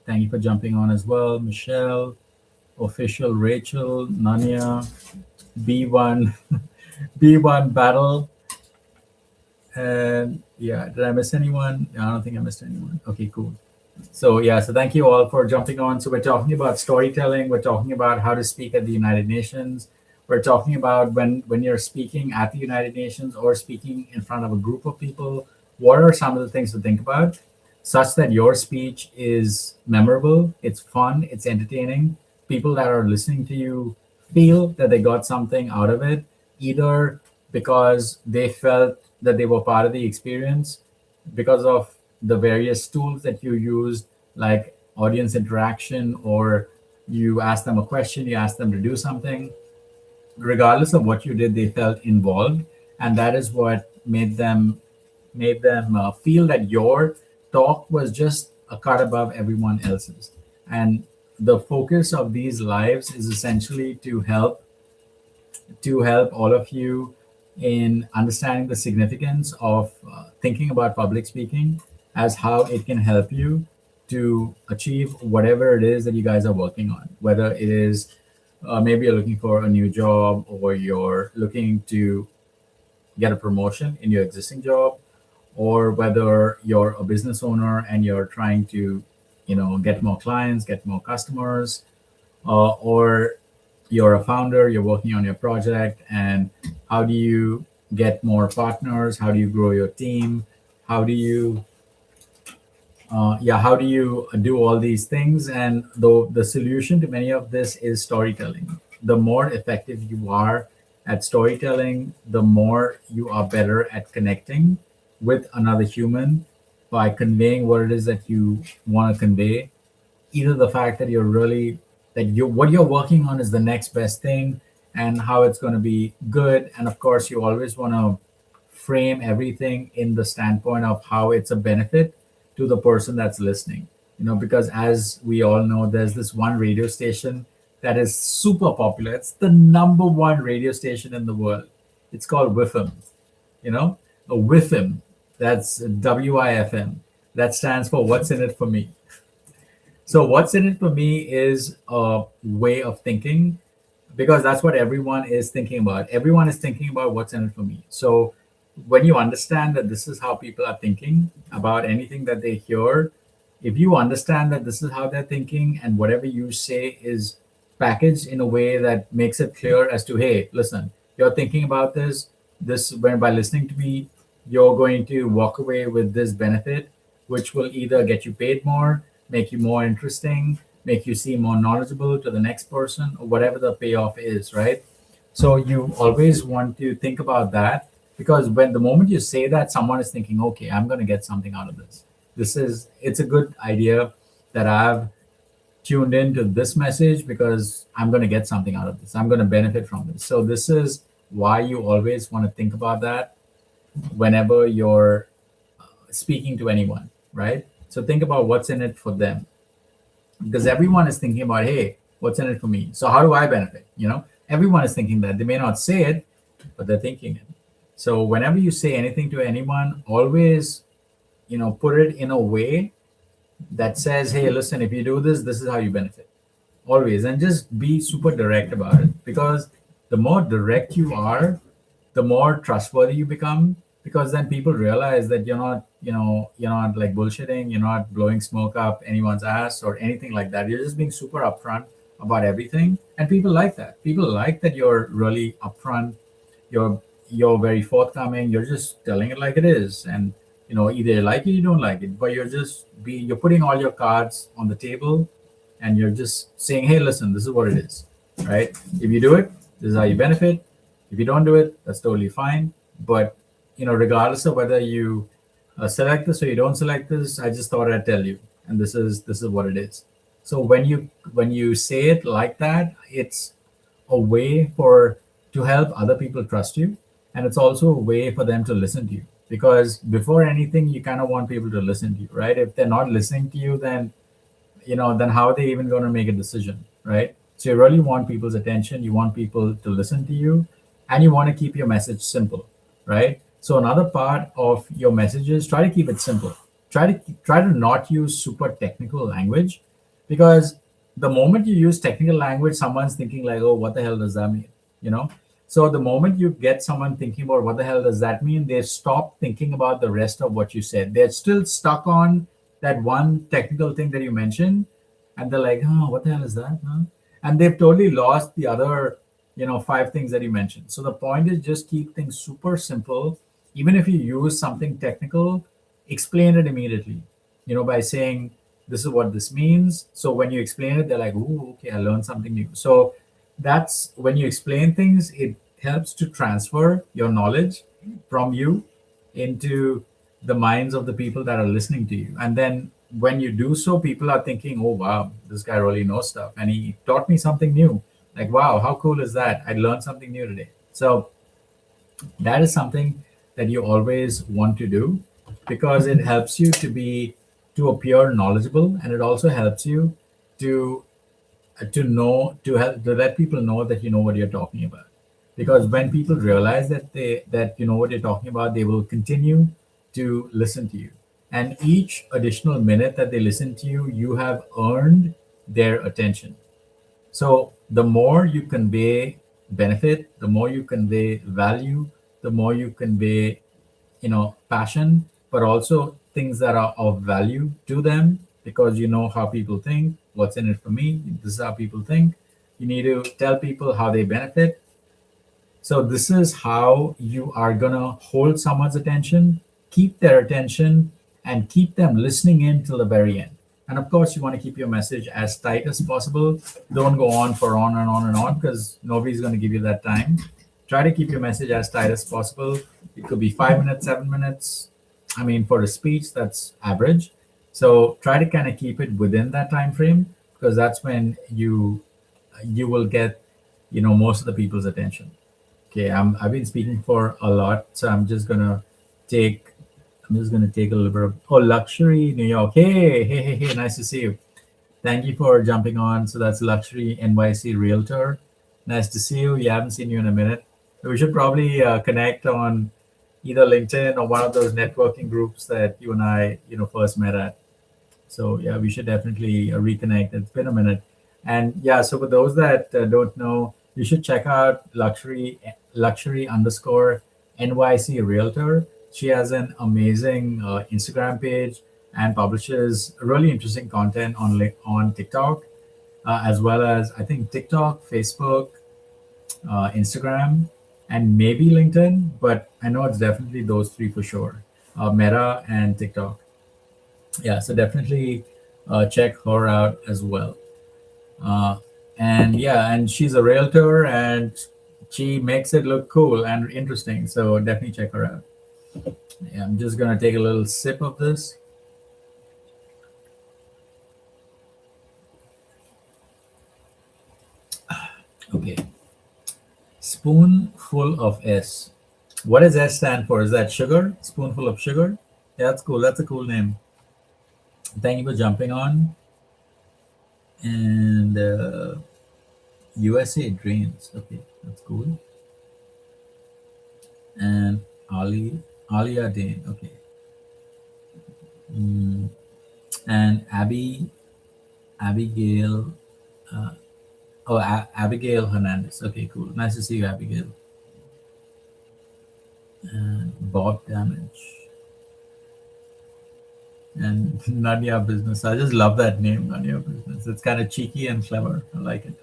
thank you for jumping on as well. Michelle, official Rachel, Nanya, B1, B1 Battle, and yeah, did I miss anyone? I don't think I missed anyone. Okay, cool. So yeah, so thank you all for jumping on. So we're talking about storytelling. We're talking about how to speak at the United Nations. We're talking about when you're speaking at the United Nations or speaking in front of a group of people, what are some of the things to think about such that your speech is memorable, it's fun, it's entertaining. People that are listening to you feel that they got something out of it, either because they felt that they were part of the experience because of the various tools that you used, like audience interaction, or you ask them a question, you ask them to do something. Regardless of what you did, they felt involved, and that is what made them feel that your talk was just a cut above everyone else's. And the focus of these lives is essentially to help all of you in understanding the significance of thinking about public speaking as how it can help you to achieve whatever it is that you guys are working on. Whether it is maybe you're looking for a new job, or you're looking to get a promotion in your existing job, or whether you're a business owner and you're trying to get more clients, get more customers, or you're a founder, you're working on your project, and how do you get more partners? How do you grow your team? How do you, how do you do all these things? And the solution to many of this is storytelling. The more effective you are at storytelling, the more you are better at connecting with another human by conveying what it is that you want to convey. Either the fact that you're really that you what you're working on is the next best thing, and how it's going to be good. And of course, you always want to frame everything in the standpoint of how it's a benefit to the person that's listening. Because as we all know, there's this one radio station that is super popular. It's the number one radio station in the world. It's called WIFM. You know, a WIFM. That's WIFM. That stands for What's in It for Me. So what's in it for me is a way of thinking, because that's what everyone is thinking about. Everyone is thinking about what's in it for me. So when you understand that this is how people are thinking about anything that they hear, if you understand that this is how they're thinking, and whatever you say is packaged in a way that makes it clear as to, hey, listen, you're thinking about this when by listening to me, you're going to walk away with this benefit, which will either get you paid more, make you more interesting, make you seem more knowledgeable to the next person, or whatever the payoff is, right? So you always want to think about that, because when the moment you say that, someone is thinking, okay, I'm going to get something out of this. It's a good idea that I've tuned into this message, because I'm going to get something out of this. I'm going to benefit from this. So this is why you always want to think about that whenever you're speaking to anyone, right? So think about what's in it for them, because everyone is thinking about, hey, what's in it for me? So how do I benefit? Everyone is thinking that. They may not say it, but they're thinking it. So whenever you say anything to anyone, always, put it in a way that says, hey, listen, if you do this, this is how you benefit. Always. And just be super direct about it, because the more direct you are, the more trustworthy you become, because then people realize that you're not like bullshitting, you're not blowing smoke up anyone's ass or anything like that. You're just being super upfront about everything. And people like that. People like that you're really upfront, you're very forthcoming, you're just telling it like it is. And either you like it, you don't like it, but you're putting all your cards on the table, and you're just saying, hey, listen, this is what it is, right? If you do it, this is how you benefit. If you don't do it, that's totally fine. But regardless of whether you select this or you don't select this, I just thought I'd tell you, and this is what it is. So when you say it like that, it's a way for to help other people trust you, and it's also a way for them to listen to you, because before anything, you kind of want people to listen to you, right? If they're not listening to you, then how are they even going to make a decision, right? So you really want people's attention, you want people to listen to you, and you want to keep your message simple, right? So another part of your messages, try to keep it simple. Try to not use super technical language, because the moment you use technical language, someone's thinking like, oh, what the hell does that mean, you know so the moment you get someone thinking about what the hell does that mean, they stop thinking about the rest of what you said. They're still stuck on that one technical thing that you mentioned, and they're like, oh, what the hell is that, huh? And they've totally lost the other, five things that you mentioned. So the point is, just keep things super simple. Even if you use something technical, explain it immediately, by saying, this is what this means. So when you explain it, they're like, ooh, okay, I learned something new. So that's when you explain things, it helps to transfer your knowledge from you into the minds of the people that are listening to you. And then when you do so, people are thinking, oh, wow, this guy really knows stuff. And he taught me something new. Like, wow, how cool is that? I learned something new today. So that is something that you always want to do, because it helps you to appear knowledgeable, and it also helps you to to let people know that you know what you're talking about. Because when people realize that you know what you're talking about, they will continue to listen to you. And each additional minute that they listen to you, you have earned their attention. So the more you convey benefit, the more you convey value, the more you convey, passion, but also things that are of value to them, because you know how people think, what's in it for me, this is how people think. You need to tell people how they benefit. So this is how you are gonna hold someone's attention, keep their attention, and keep them listening in till the very end. And of course, you want to keep your message as tight as possible. Don't go on for on and on and on, because nobody's going to give you that time. Try to keep your message as tight as possible. It could be 5 minutes, 7 minutes. I mean, for a speech, that's average. So try to kind of keep it within that time frame, because that's when you will get most of the people's attention. Okay, I've been speaking for a lot, so take I'm just gonna take a little bit of luxury New York. Hey, nice to see you. Thank you for jumping on. So that's Luxury NYC Realtor. Nice to see you. We haven't seen you in a minute. We should probably connect on either LinkedIn or one of those networking groups that you and I, first met at. So yeah, we should definitely reconnect. It's been a minute. And yeah, so for those that don't know, you should check out luxury underscore NYC Realtor. She has an amazing Instagram page and publishes really interesting content on TikTok, as well as, I think, TikTok, Facebook, Instagram, and maybe LinkedIn. But I know it's definitely those three for sure: Meta and TikTok. Yeah, so definitely check her out as well. Uh, and yeah, and she's a realtor, and she makes it look cool and interesting. So definitely check her out. Yeah, I'm just gonna take a little sip of this. Okay, spoonful of S. What does S stand for? Is that sugar? Spoonful of sugar? Yeah, that's cool. That's a cool name. Thank you for jumping on. And USA Drains. Okay, that's cool. And Alia Dane. Okay. Mm, and Abigail. Oh, Abigail Hernandez. Okay, cool. Nice to see you, Abigail. And Bob Damage. And Nadia Business. I just love that name, Nadia Business. It's kind of cheeky and clever. I like it.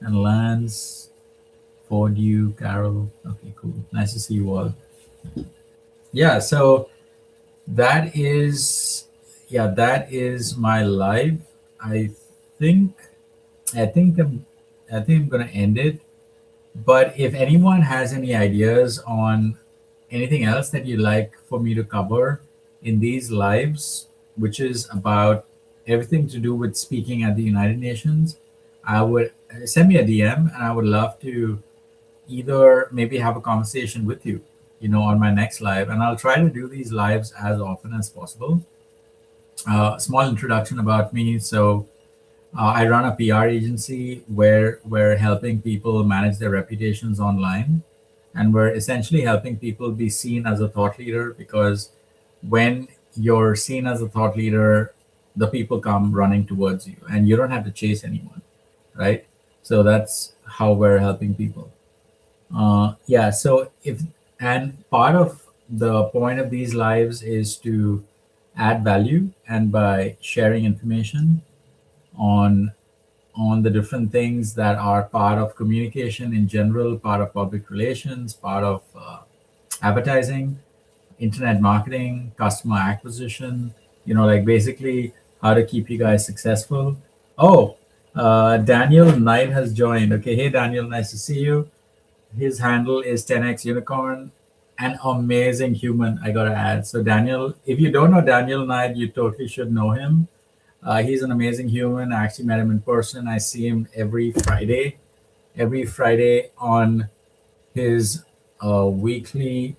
And Lance, Ford, you, Carol. Okay, cool. Nice to see you all. Yeah, so that is, yeah, that is my live. I think, I think I'm, I think I'm gonna end it. But if anyone has any ideas on anything else that you'd like for me to cover in these lives, which is about everything to do with speaking at the United Nations, I would send me a DM and I would love to either maybe have a conversation with you, on my next live. And I'll try to do these lives as often as possible. Small introduction about me. So, I run a PR agency where we're helping people manage their reputations online. And we're essentially helping people be seen as a thought leader because when you're seen as a thought leader, the people come running towards you and you don't have to chase anyone, right? So that's how we're helping people. Yeah, so if, and part of the point of these lives is to add value, and by sharing information on the different things that are part of communication in general, part of public relations, part of advertising, internet marketing, customer acquisition, like basically how to keep you guys successful. Oh, Daniel Knight has joined. Okay, hey Daniel, nice to see you. His handle is 10x unicorn. An amazing human, I gotta add. So Daniel, if you don't know Daniel Knight, you totally should know him. He's an amazing human. I actually met him in person. I see him every Friday on his weekly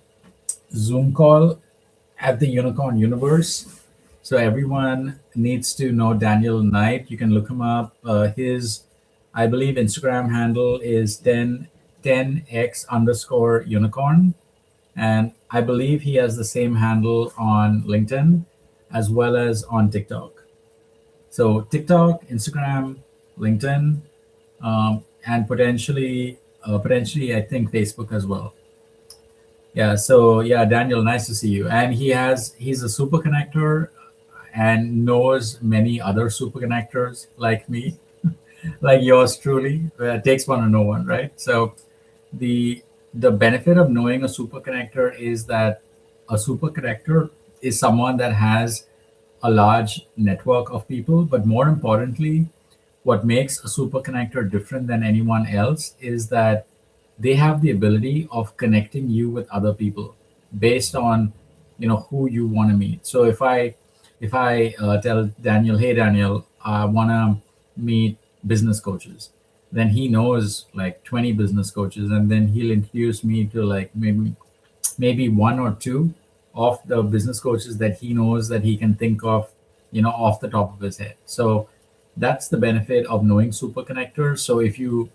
Zoom call at the Unicorn Universe. So everyone needs to know Daniel Knight. You can look him up. His, I believe, Instagram handle is 10x underscore unicorn. And I believe he has the same handle on LinkedIn as well as on TikTok. So TikTok, Instagram, LinkedIn, and potentially, I think Facebook as well. Yeah. So yeah, Daniel, nice to see you. And he's a super connector and knows many other super connectors like me, like yours truly. It takes one to know one, right? So the the benefit of knowing a super connector is that a super connector is someone that has a large network of people, but more importantly, what makes a super connector different than anyone else is that they have the ability of connecting you with other people based on who you want to meet. So if I tell Daniel, hey Daniel, I want to meet business coaches, then he knows like 20 business coaches, and then he'll introduce me to like maybe one or two of the business coaches that he knows that he can think of, off the top of his head. So that's the benefit of knowing super connectors. So if you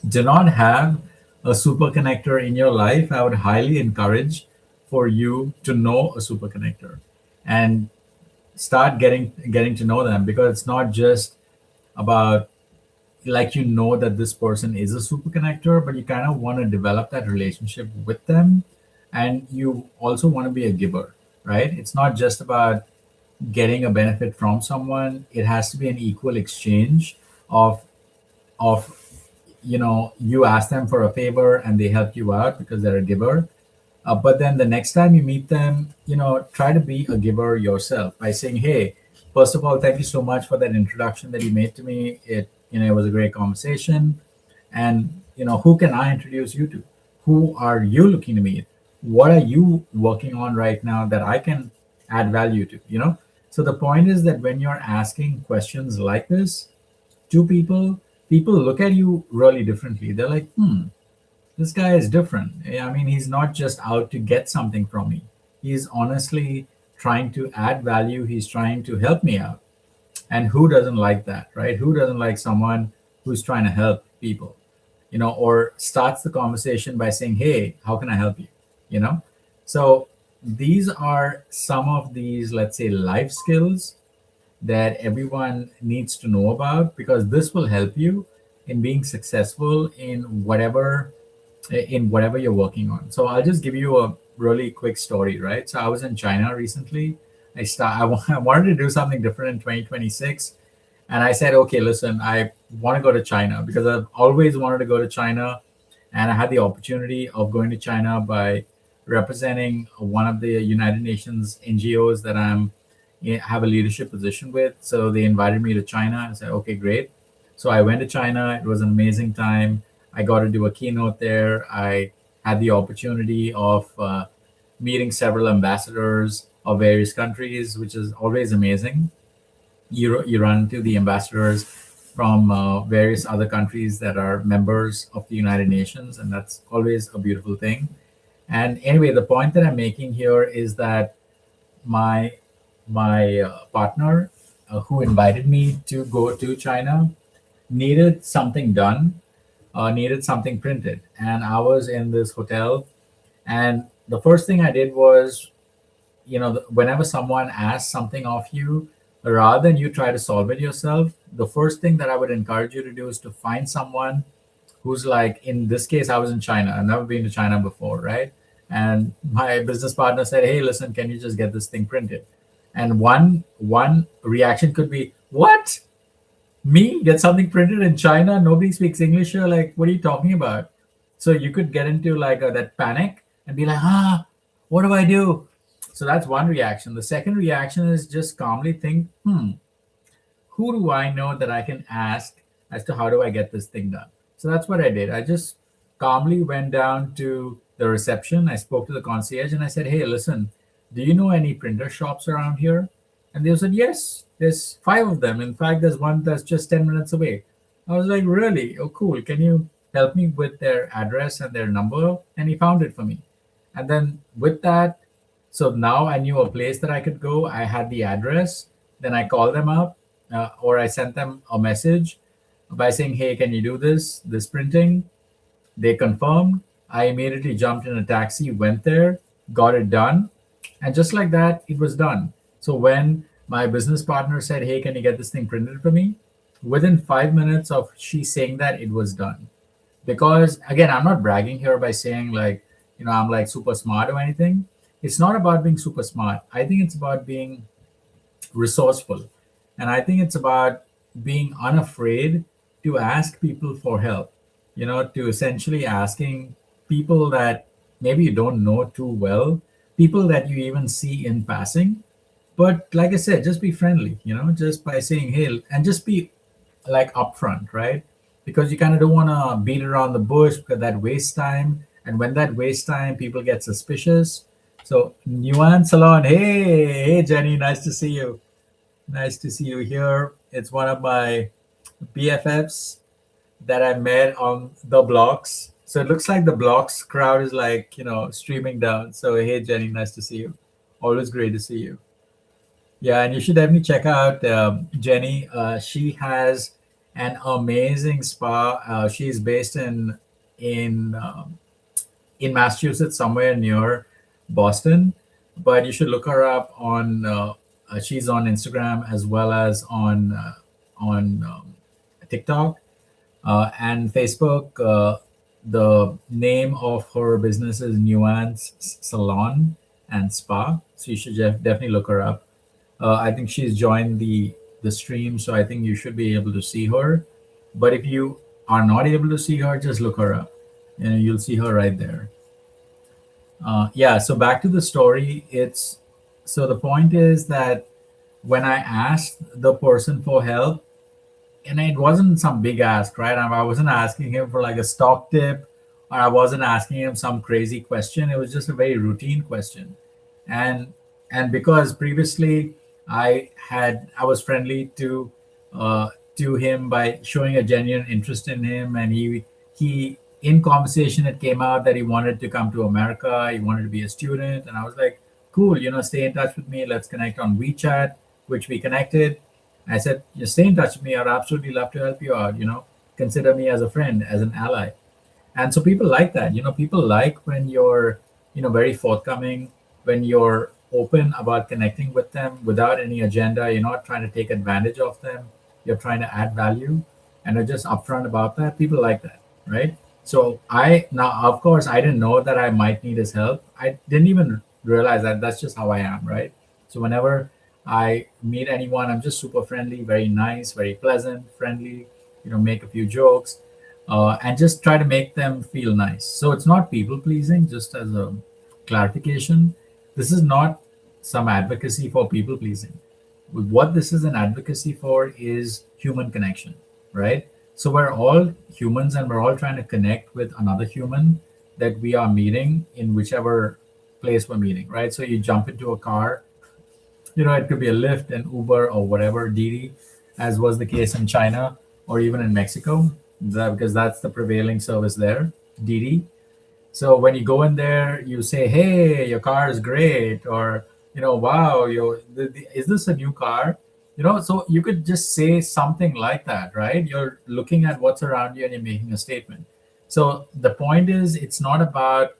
do not have a super connector in your life, I would highly encourage for you to know a super connector and start getting to know them, because it's not just about like that this person is a super connector, but you kind of want to develop that relationship with them, and you also want to be a giver, right? It's not just about getting a benefit from someone. It has to be an equal exchange of you ask them for a favor and they help you out because they're a giver. But then the next time you meet them, try to be a giver yourself by saying, hey, first of all, thank you so much for that introduction that you made to me. It was a great conversation. And, who can I introduce you to? Who are you looking to meet? What are you working on right now that I can add value to? So the point is that when you're asking questions like this to people look at you really differently. They're like, this guy is different. I mean, he's not just out to get something from me. He's honestly trying to add value. He's trying to help me out. And who doesn't like that, right? Who doesn't like someone who's trying to help people, or starts the conversation by saying, hey, how can I help you? you know. So these are some of these, let's say, life skills that everyone needs to know about, because this will help you in being successful in whatever you're working on. So I'll just give you a really quick story, right? So I was in China recently. I wanted to do something different in 2026, and I said, okay, listen, I want to go to China because I've always wanted to go to China, and I had the opportunity of going to China by representing one of the United Nations NGOs that have a leadership position with. So they invited me to China. I said, okay, great. So I went to China. It was an amazing time. I got to do a keynote there. I had the opportunity of meeting several ambassadors of various countries, which is always amazing. You run into the ambassadors from various other countries that are members of the United Nations, and that's always a beautiful thing. And anyway, the point that I'm making here is that my partner, who invited me to go to China, needed something done, needed something printed, and I was in this hotel, and the first thing I did was, whenever someone asks something of you, rather than you try to solve it yourself, the first thing that I would encourage you to do is to find someone who's like, in this case, I was in China. I've never been to China before, right? And my business partner said, hey, listen, can you just get this thing printed? And one reaction could be, what? Me get something printed in China? Nobody speaks English here. Like, what are you talking about? So you could get into like that panic and be like, what do I do? So that's one reaction. The second reaction is just calmly think, who do I know that I can ask as to how do I get this thing done? So that's what I did. I just calmly went down to the reception. I spoke to the concierge and I said, hey, listen, do you know any printer shops around here? And they said, yes, there's 5 of them. In fact, there's one that's just 10 minutes away. I was like, really? Oh, cool. Can you help me with their address and their number? And he found it for me. And then with that, so now I knew a place that I could go. I had the address. Then I called them up, or I sent them a message by saying, hey, can you do this printing? They confirmed. I immediately jumped in a taxi, went there, got it done. And just like that, it was done. So when my business partner said, hey, can you get this thing printed for me? Within 5 minutes of she saying that, it was done. Because again, I'm not bragging here by saying like, I'm like super smart or anything. It's not about being super smart. I think it's about being resourceful. And I think it's about being unafraid to ask people for help, to essentially asking people that maybe you don't know too well, people that you even see in passing. But like I said, just be friendly, just by saying, hey, and just be like upfront, right? Because you kind of don't want to beat around the bush because that wastes time. And when that wastes time, people get suspicious. So Nuance Salon, hey, Jenny, nice to see you. Nice to see you here. It's one of my BFFs that I met on the blocks. So it looks like the blocks crowd is like, streaming down. So hey, Jenny, nice to see you. Always great to see you. Yeah, and you should definitely check out Jenny. She has an amazing spa. She's based in in Massachusetts, somewhere near Boston. But you should look her up on. She's on Instagram as well as on TikTok and Facebook. The name of her business is Nuance Salon and Spa. So you should definitely look her up. I think she's joined the stream, so I think you should be able to see her. But if you are not able to see her, just look her up. You'll see her right there. Yeah. So back to the story. So the point is that when I asked the person for help, and it wasn't some big ask, right? I wasn't asking him for like a stock tip, or I wasn't asking him some crazy question. It was just a very routine question, and because previously I was friendly to him by showing a genuine interest in him, and he in conversation it came out that he wanted to come to America. He wanted to be a student, and I was like, cool, stay in touch with me. Let's connect on WeChat, which we connected. I said, you stay in touch with me. I'd absolutely love to help you out. Consider me as a friend, as an ally. And so people like that. People like when you're very forthcoming, when you're open about connecting with them without any agenda, you're not trying to take advantage of them, you're trying to add value, and are just upfront about that, people like that, right? So now, of course, I didn't know that I might need his help. I didn't even realize that. That's just how I am, right? So whenever I meet anyone, I'm just super friendly, very nice, very pleasant, friendly, make a few jokes, and just try to make them feel nice. So it's not people pleasing, just as a clarification. This is not some advocacy for people pleasing. What this is an advocacy for is human connection, right? So we're all humans and we're all trying to connect with another human that we are meeting in whichever place we're meeting, right? So you jump into a car, it could be a Lyft and Uber or whatever, Didi, as was the case in China or even in Mexico, because that's the prevailing service there, Didi. So when you go in there, you say, "Hey, your car is great," or "Wow, is this a new car?" So you could just say something like that, right? You're looking at what's around you and you're making a statement. So the point is, it's not about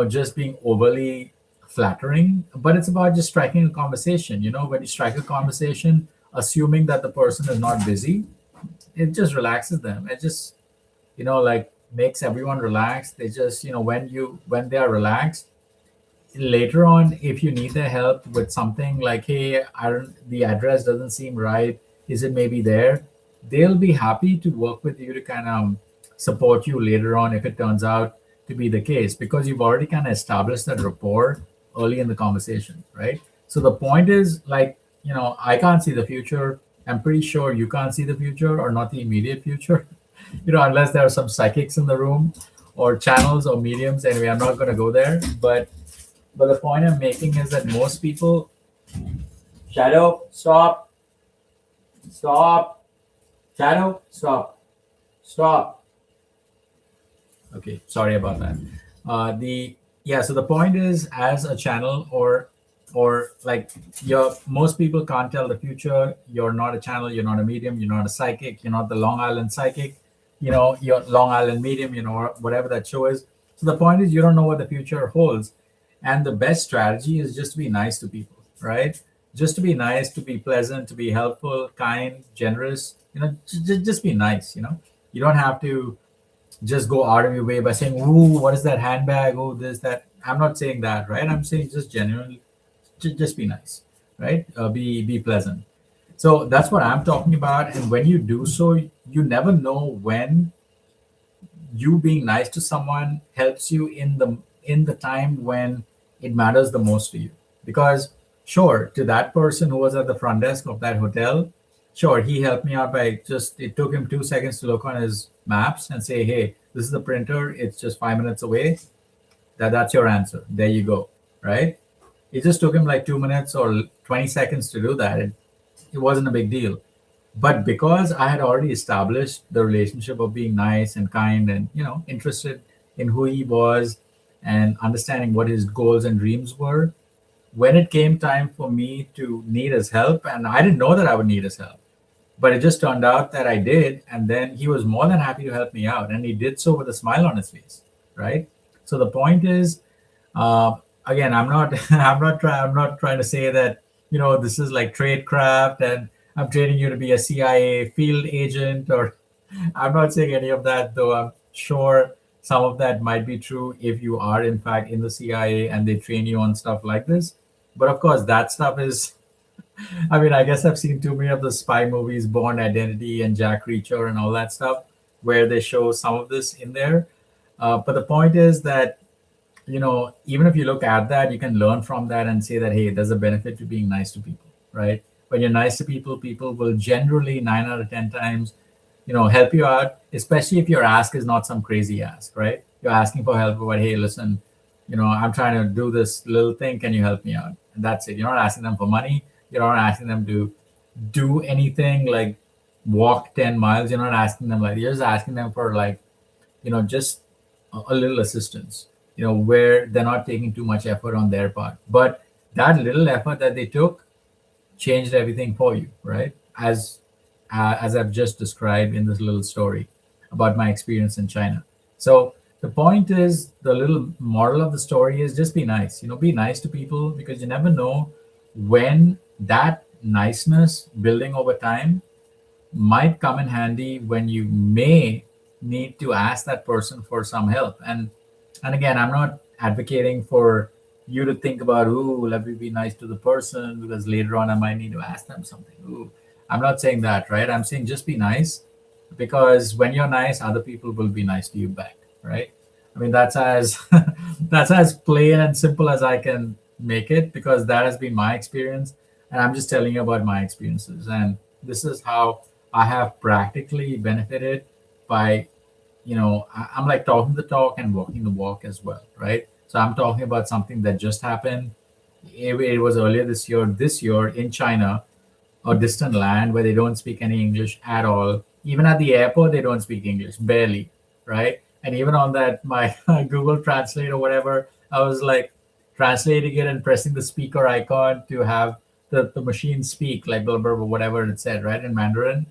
just being overly flattering, but it's about just striking a conversation. When you strike a conversation, assuming that the person is not busy, it just relaxes them. It just like makes everyone relax. They just when they are relaxed, later on, if you need their help with something like, "Hey, I don't the address doesn't seem right, is it maybe there?" They'll be happy to work with you to kind of support you later on if it turns out to be the case, because you've already kind of established that rapport early in the conversation, right? So the point is, like, I can't see the future. I'm pretty sure you can't see the future, or not the immediate future, unless there are some psychics in the room or channels or mediums. Anyway, I'm not going to go there. But the point I'm making is that most people. Shadow, stop, stop, Shadow, stop, stop. Okay, sorry about that. The Yeah, so the point is, as a channel, or like, most people can't tell the future. You're not a channel, you're not a medium, you're not a psychic, you're not the Long Island psychic, you're Long Island medium, whatever that show is. So the point is, you don't know what the future holds. And the best strategy is just to be nice to people, right? Just to be nice, to be pleasant, to be helpful, kind, generous, just be nice. You don't have to just go out of your way by saying, "Ooh, what is that handbag? Oh, this, that." I'm not saying that, right? I'm saying just genuinely, just be nice, right? Be pleasant. So that's what I'm talking about. And when you do so, you never know when you being nice to someone helps you in the time when it matters the most to you. Because sure, to that person who was at the front desk of that hotel, sure, he helped me out by just, it took him 2 seconds to look on his maps and say, "Hey, this is the printer, it's just 5 minutes away." That's your answer, there you go, right? It just took him like 2 minutes or 20 seconds to do that. It wasn't a big deal. But because I had already established the relationship of being nice and kind and interested in who he was and understanding what his goals and dreams were, when it came time for me to need his help, and I didn't know that I would need his help, but it just turned out that I did, and then he was more than happy to help me out, and he did so with a smile on his face, right? So the point is, uh, again, I'm not trying to say that this is like tradecraft and I'm training you to be a CIA field agent, or I'm not saying any of that, though I'm sure some of that might be true if you are in fact in the CIA and they train you on stuff like this. But of course, that stuff is, I mean, I guess I've seen too many of the spy movies, Born Identity and Jack Reacher and all that stuff, where they show some of this in there. But the point is that, even if you look at that, you can learn from that and say that, hey, there's a benefit to being nice to people, right? When you're nice to people, people will generally 9 out of 10 times, help you out, especially if your ask is not some crazy ask, right? You're asking for help about, "Hey, listen, I'm trying to do this little thing. Can you help me out?" And that's it. You're not asking them for money. You're not asking them to do anything like walk 10 miles. You're not asking them like, you're just asking them for like, just a little assistance, where they're not taking too much effort on their part. But that little effort that they took changed everything for you, right? As I've just described in this little story about my experience in China. So The point is, the little moral of the story is just be nice. Be nice to people, because you never know when that niceness building over time might come in handy when you may need to ask that person for some help. And again, I'm not advocating for you to think about, ooh, let me be nice to the person because later on I might need to ask them something. Ooh, I'm not saying that, right? I'm saying just be nice, because when you're nice, other people will be nice to you back, right? I mean, that's as that's as plain and simple as I can make it, because that has been my experience, and I'm just telling you about my experiences. And this is how I have practically benefited by, I'm like talking the talk and walking the walk as well, right? So I'm talking about something that just happened. It was earlier this year in China, or distant land where they don't speak any English at all. Even at the airport, they don't speak English, barely, right? And even on that, my Google Translate or whatever, I was like translating it and pressing the speaker icon to have the machine speak, like blah, blah, blah, whatever it said, right, in Mandarin.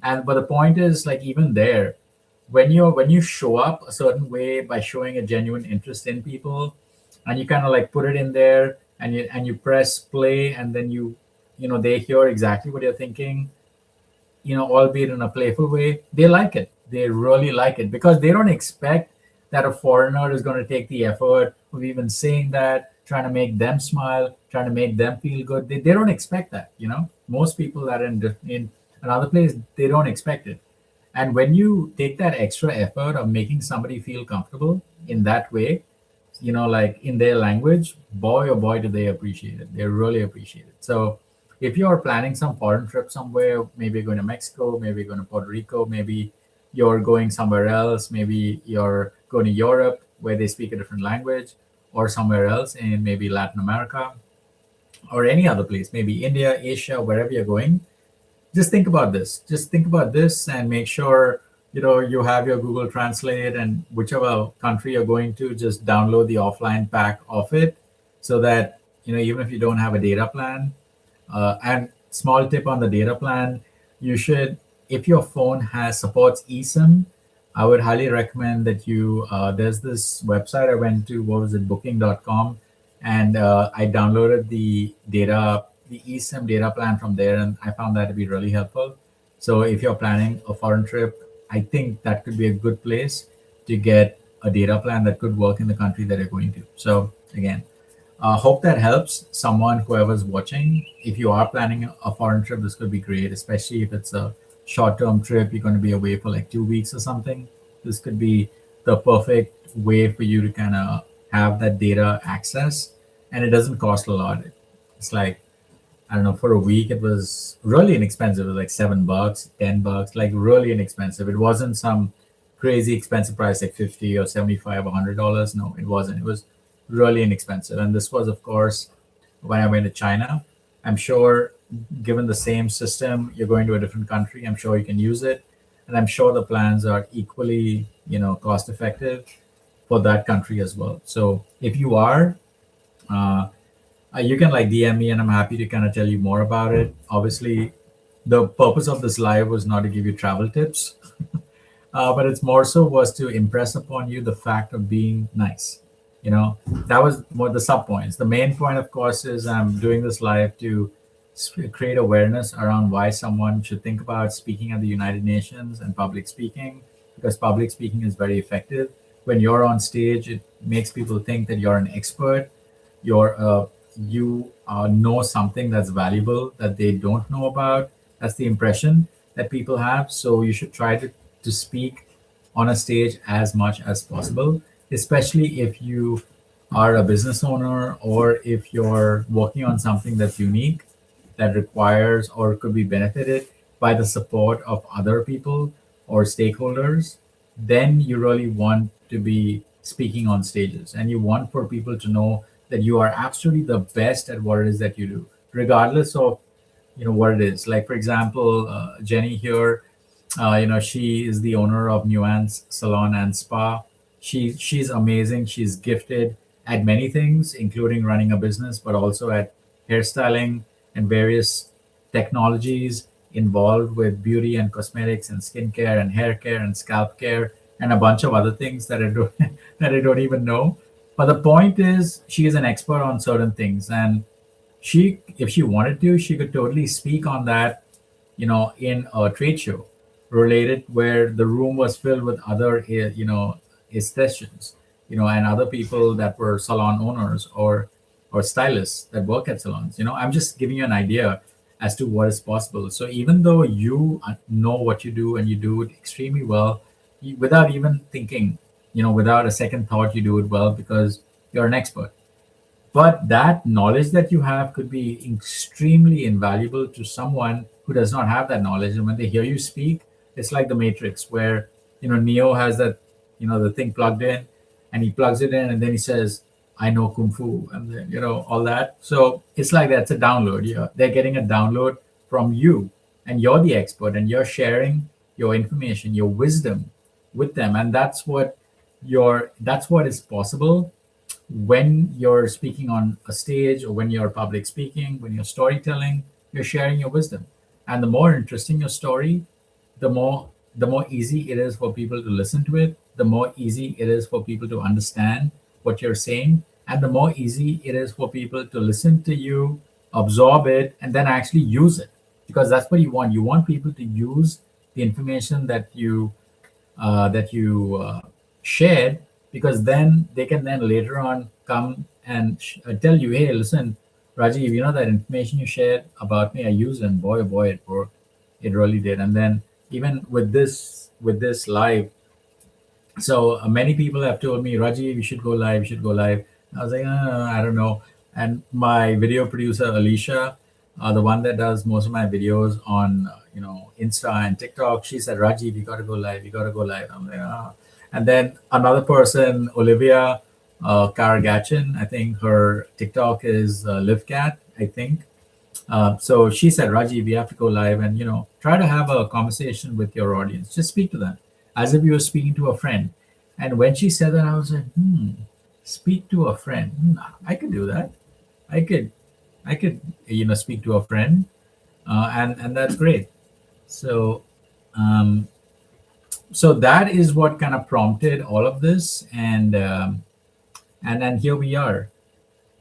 And but the point is, like, even there, when you show up a certain way by showing a genuine interest in people, and you kind of like put it in there, and you press play, and then they hear exactly what you're thinking, albeit in a playful way. They like it. They really like it, because they don't expect that a foreigner is going to take the effort of even saying that, trying to make them smile, trying to make them feel good. They don't expect that. Most people that are in another place, they don't expect it. And when you take that extra effort of making somebody feel comfortable in that way, like in their language, boy oh boy, do they appreciate it. They really appreciate it. So if you're planning some foreign trip somewhere, maybe you're going to Mexico, maybe you're going to Puerto Rico, maybe you're going somewhere else, maybe you're going to Europe where they speak a different language, or somewhere else in maybe Latin America, or any other place, maybe India, Asia, wherever you're going, just think about this. Just think about this and make sure you have your Google Translate, and whichever country you're going to, just download the offline pack of it, so that even if you don't have a data plan. And small tip on the data plan, you should, if your phone has supports eSIM, I would highly recommend that you, there's this website I went to, what was it, booking.com, and I downloaded the eSIM data plan from there, and I found that to be really helpful. So if you're planning a foreign trip, I think that could be a good place to get a data plan that could work in the country that you're going to. So again, hope that helps someone, whoever's watching. If you are planning a foreign trip, this could be great, especially if it's a short-term trip. You're going to be away for like 2 weeks or something. This could be the perfect way for you to kind of have that data access, and it doesn't cost a lot. It's like, I don't know, for a week it was really inexpensive. It was like $7, $10, like really inexpensive. It wasn't some crazy expensive price like 50 or 75 or $100. No, it wasn't. It was really inexpensive. And this was, of course, when I went to China. I'm sure, given the same system, you're going to a different country, I'm sure you can use it. And I'm sure the plans are equally, cost effective for that country as well. So if you are, you can like DM me, and I'm happy to kind of tell you more about it. Obviously, the purpose of this live was not to give you travel tips, but it's more so was to impress upon you the fact of being nice. That was more the sub points. The main point, of course, is I'm doing this live to create awareness around why someone should think about speaking at the United Nations and public speaking, because public speaking is very effective. When you're on stage, it makes people think that you're an expert. You know something that's valuable that they don't know about. That's the impression that people have. So you should try to speak on a stage as much as possible, especially if you are a business owner, or if you're working on something that's unique, that requires or could be benefited by the support of other people or stakeholders. Then you really want to be speaking on stages, and you want for people to know that you are absolutely the best at what it is that you do, regardless of what it is. Like, for example, Jenny here, she is the owner of Nuance Salon and Spa. She's amazing. She's gifted at many things, including running a business, but also at hairstyling and various technologies involved with beauty and cosmetics and skincare and hair care and scalp care. and a bunch of other things that I don't that I don't even know. But the point is, she is an expert on certain things, and she, if she wanted to, she could totally speak on that, in a trade show related where the room was filled with other, estheticians, and other people that were salon owners or stylists that work at salons. I'm just giving you an idea as to what is possible. So even though you know what you do and you do it extremely well, without even thinking, without a second thought, you do it well because you're an expert. But that knowledge that you have could be extremely invaluable to someone who does not have that knowledge. And when they hear you speak, it's like the Matrix, where Neo has that, the thing plugged in, and he plugs it in, and then he says, "I know kung fu," and then all that. So it's like that's a download. They're getting a download from you, and you're the expert, and you're sharing your information, your wisdom with them, and that's what is possible when you're speaking on a stage, or when you're public speaking, when you're storytelling. You're sharing your wisdom, and the more interesting your story, the more easy it is for people to listen to it, the more easy it is for people to understand what you're saying, and the more easy it is for people to listen to you, absorb it, and then actually use it, because that's what you want people to use the information that you shared, because then they can then later on come and tell you, "Hey, listen, Rajiv, that information you shared about me, I used, and boy, oh boy, it worked. It really did." And then even with this live, so many people have told me, "Rajiv, you should go live, you should go live." I was like, I don't know. And my video producer, Alicia, the one that does most of my videos on, Insta and TikTok, she said, "Rajiv, you got to go live, you got to go live." I'm like, ah. And then another person, Olivia Karagachin, I think her TikTok is LiveCat, I think. So she said, "Rajiv, you have to go live and try to have a conversation with your audience. Just speak to them as if you were speaking to a friend." And when she said that, I was like, speak to a friend. I could do that. I could, speak to a friend, and that's great. So, um, so that is what kind of prompted all of this, and then here we are.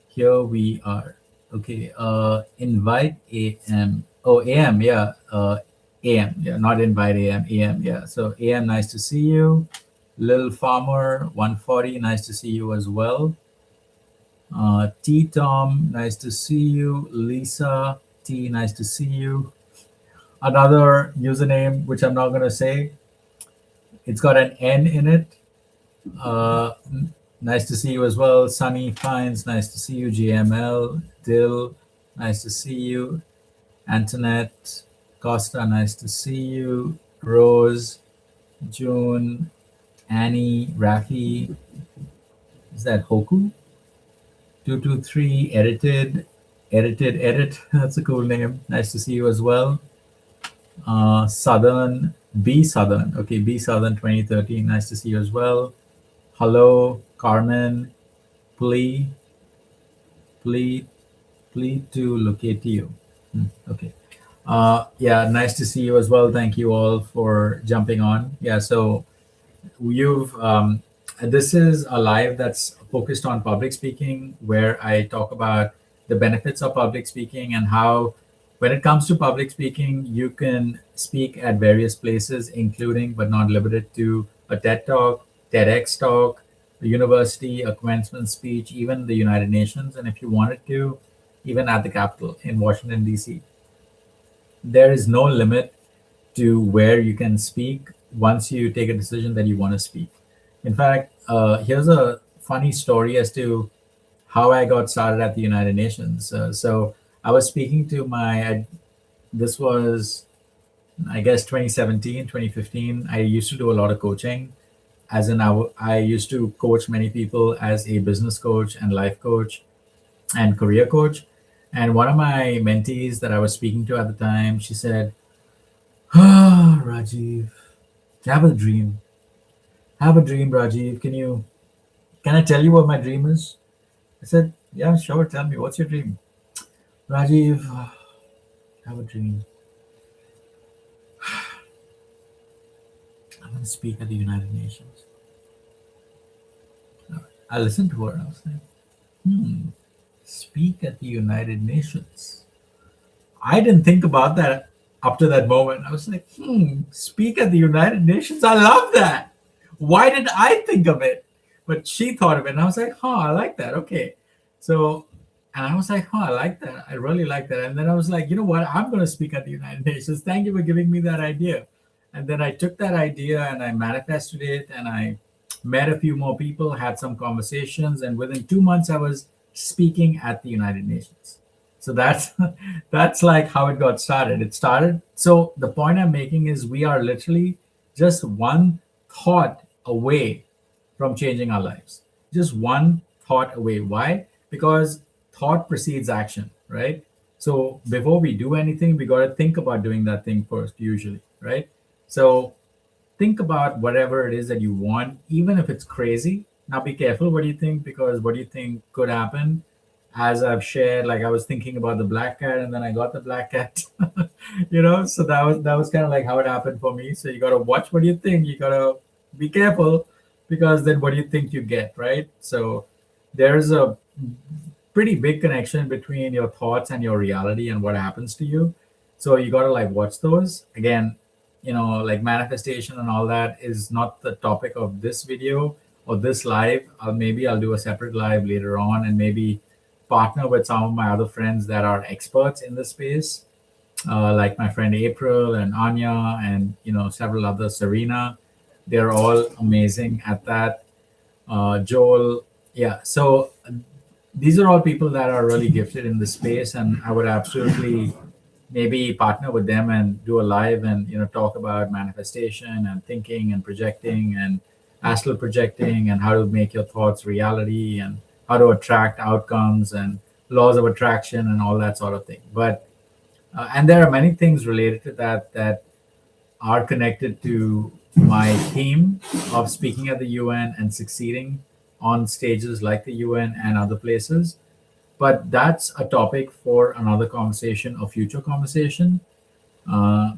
Here we are. Okay. Invite AM. Oh, AM. Yeah. AM. Yeah. Not invite AM. AM. Yeah. So AM, nice to see you. Lil Farmer 140, nice to see you as well. T Tom, nice to see you. Lisa T, nice to see you. Another username which I'm not gonna say. It's got an N in it. Uh, Nice to see you as well. Sunny Fines, nice to see you. GML, Dill, nice to see you. Antoinette Costa, nice to see you. Rose, June, Annie, Rafi, is that Hoku? 223, edit. That's a cool name. Nice to see you as well. Southern, B Southern. Okay, B Southern 2013. Nice to see you as well. Hello, Carmen. Plea, plea, plea to locate you. Okay. Yeah, nice to see you as well. Thank you all for jumping on. Yeah, so you've this is a live that's focused on public speaking, where I talk about the benefits of public speaking and how, when it comes to public speaking, you can speak at various places, including but not limited to a TED talk, TEDx talk, a university, a commencement speech, even the United Nations, and if you wanted to, even at the Capitol in Washington, D.C. There is no limit to where you can speak once you take a decision that you want to speak. In fact, here's a funny story as to how I got started at the United Nations. So I was speaking to this was, I guess, 2017, 2015. I used to do a lot of coaching. As in, I used to coach many people as a business coach and life coach and career coach. And one of my mentees that I was speaking to at the time, she said, "Ah, Rajiv, have a dream. Have a dream, Rajiv. Can I tell you what my dream is?" I said, "Yeah, sure. Tell me, what's your dream?" "Rajiv, have a dream." I'm going to speak at the United Nations. I listened to her and I was like, speak at the United Nations. I didn't think about that up to that moment. I was like, speak at the United Nations. I love that. Why did I think of it? But she thought of it. And I was like, I like that. Okay. So, and I was like, I like that. I really like that. And then I was like, you know what? I'm going to speak at the United Nations. Thank you for giving me that idea. And then I took that idea and I manifested it and I met a few more people, had some conversations. And within 2 months, I was speaking at the United Nations. So that's that's like how it got started. It started. So the point I'm making is we are literally just one thought away from changing our lives. Just one thought away. Why? Because thought precedes action, right? So before we do anything, we got to think about doing that thing first, usually, right? So think about whatever it is that you want, even if it's crazy. Now be careful what you think, because what you think could happen. As I've shared, like I was thinking about the black cat and then I got the black cat. So that was kind of like how it happened for me. So you gotta watch what you think. You gotta be careful, because then what do you think you get, right? So there's a pretty big connection between your thoughts and your reality and what happens to you. So you got to like watch those. Again, like manifestation and all that is not the topic of this video or this live. Maybe I'll do a separate live later on and maybe partner with some of my other friends that are experts in the space, like my friend April and Anya and several others, Serena. They're all amazing at that. Joel, yeah. So these are all people that are really gifted in the space, and I would absolutely maybe partner with them and do a live and talk about manifestation and thinking and projecting and astral projecting and how to make your thoughts reality and how to attract outcomes and laws of attraction and all that sort of thing. But and there are many things related to that are connected to my theme of speaking at the UN and succeeding on stages like the UN and other places. But that's a topic for another conversation or future conversation. Uh,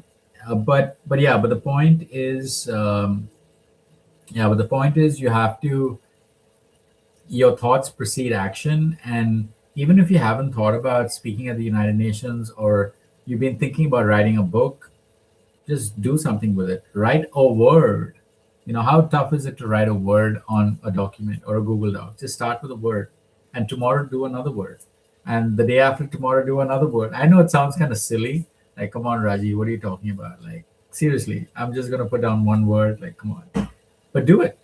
but the point is, you have to, your thoughts precede action. And even if you haven't thought about speaking at the United Nations, or you've been thinking about writing a book, just do something with it. Write a word. How tough is it to write a word on a document or a Google Doc? Just start with a word, and tomorrow do another word, and the day after tomorrow do another word. I know it sounds kind of silly. Like, come on, Raji, what are you talking about? Like, seriously, I'm just gonna put down one word. Like, come on, but do it.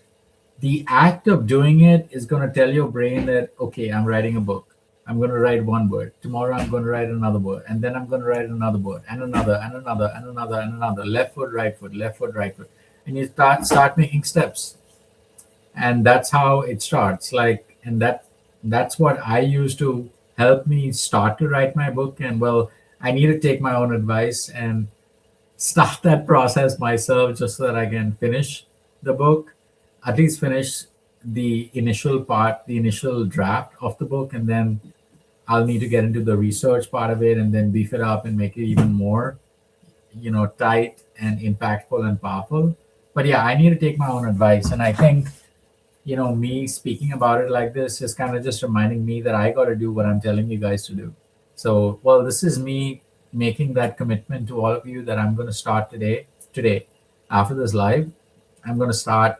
The act of doing it is going to tell your brain that, okay, I'm writing a book. I'm going to write one word. Tomorrow I'm going to write another word. And then I'm going to write another word and another and another and another and another. Left foot, right foot, left foot, right foot. And you start making steps. And that's how it starts. Like, and that's what I use to help me start to write my book. And well, I need to take my own advice and start that process myself just so that I can finish the book, at least finish the initial part, the initial draft of the book, and then I'll need to get into the research part of it and then beef it up and make it even more, tight and impactful and powerful. But yeah, I need to take my own advice. And I think, me speaking about it like this is kind of just reminding me that I got to do what I'm telling you guys to do. So, well, this is me making that commitment to all of you that I'm going to start today, after this live, I'm going to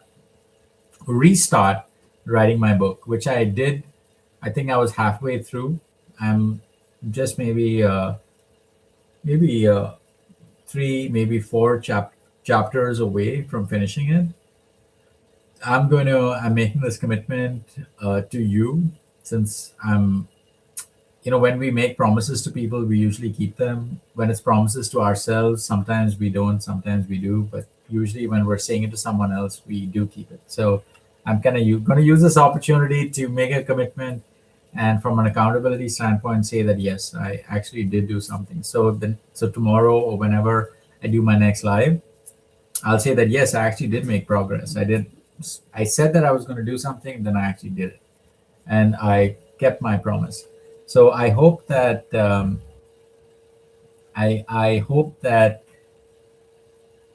restart writing my book, which I did. I think I was halfway through. I'm just maybe three, maybe four chapters away from finishing it. I'm making this commitment to you, since when we make promises to people, we usually keep them. When it's promises to ourselves, sometimes we don't, sometimes we do, but usually when we're saying it to someone else, we do keep it. So I'm kind of going to use this opportunity to make a commitment, and from an accountability standpoint, say that yes, I actually did do something. So tomorrow or whenever I do my next live, I'll say that yes, I actually did make progress. I said that I was going to do something, then I actually did it, and I kept my promise. So I hope that I hope that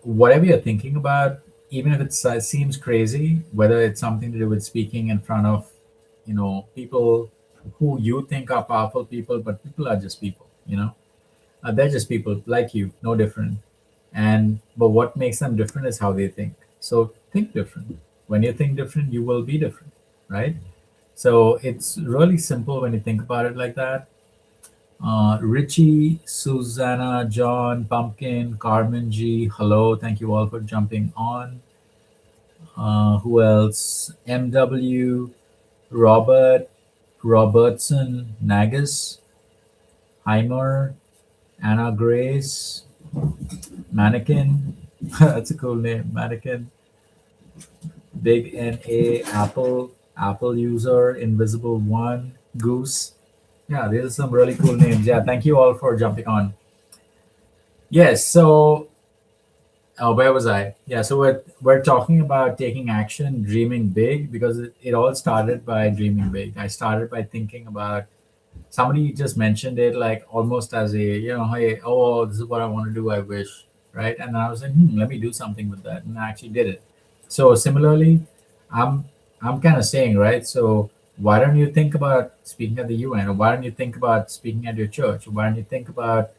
whatever you're thinking about, even if it seems crazy, whether it's something to do with speaking in front of, people who you think are powerful people, but people are just people, they're just people like you, no different. And but what makes them different is how they think. So think different. When you think different, you will be different, right? So it's really simple when you think about it like that. Richie, Susanna, John, Pumpkin, Carmen G, hello. Thank you all for jumping on. Who else? MW, Robert, Robertson, Nagus, Heimer, Anna Grace, Mannequin. That's a cool name. Mannequin. Big NA, Apple, Apple user, Invisible One, Goose. Yeah, these are some really cool names. Yeah, thank you all for jumping on. Yes, so where was I? Yeah, so we're talking about taking action, dreaming big, because it all started by dreaming big. I started by thinking about somebody just mentioned it like almost as a, hey, oh, this is what I want to do, I wish, right? And I was like, let me do something with that, and I actually did it. So similarly, i'm I'm kind of saying, right? So why don't you think about speaking at the UN, or why don't you think about speaking at your church, or why don't you think about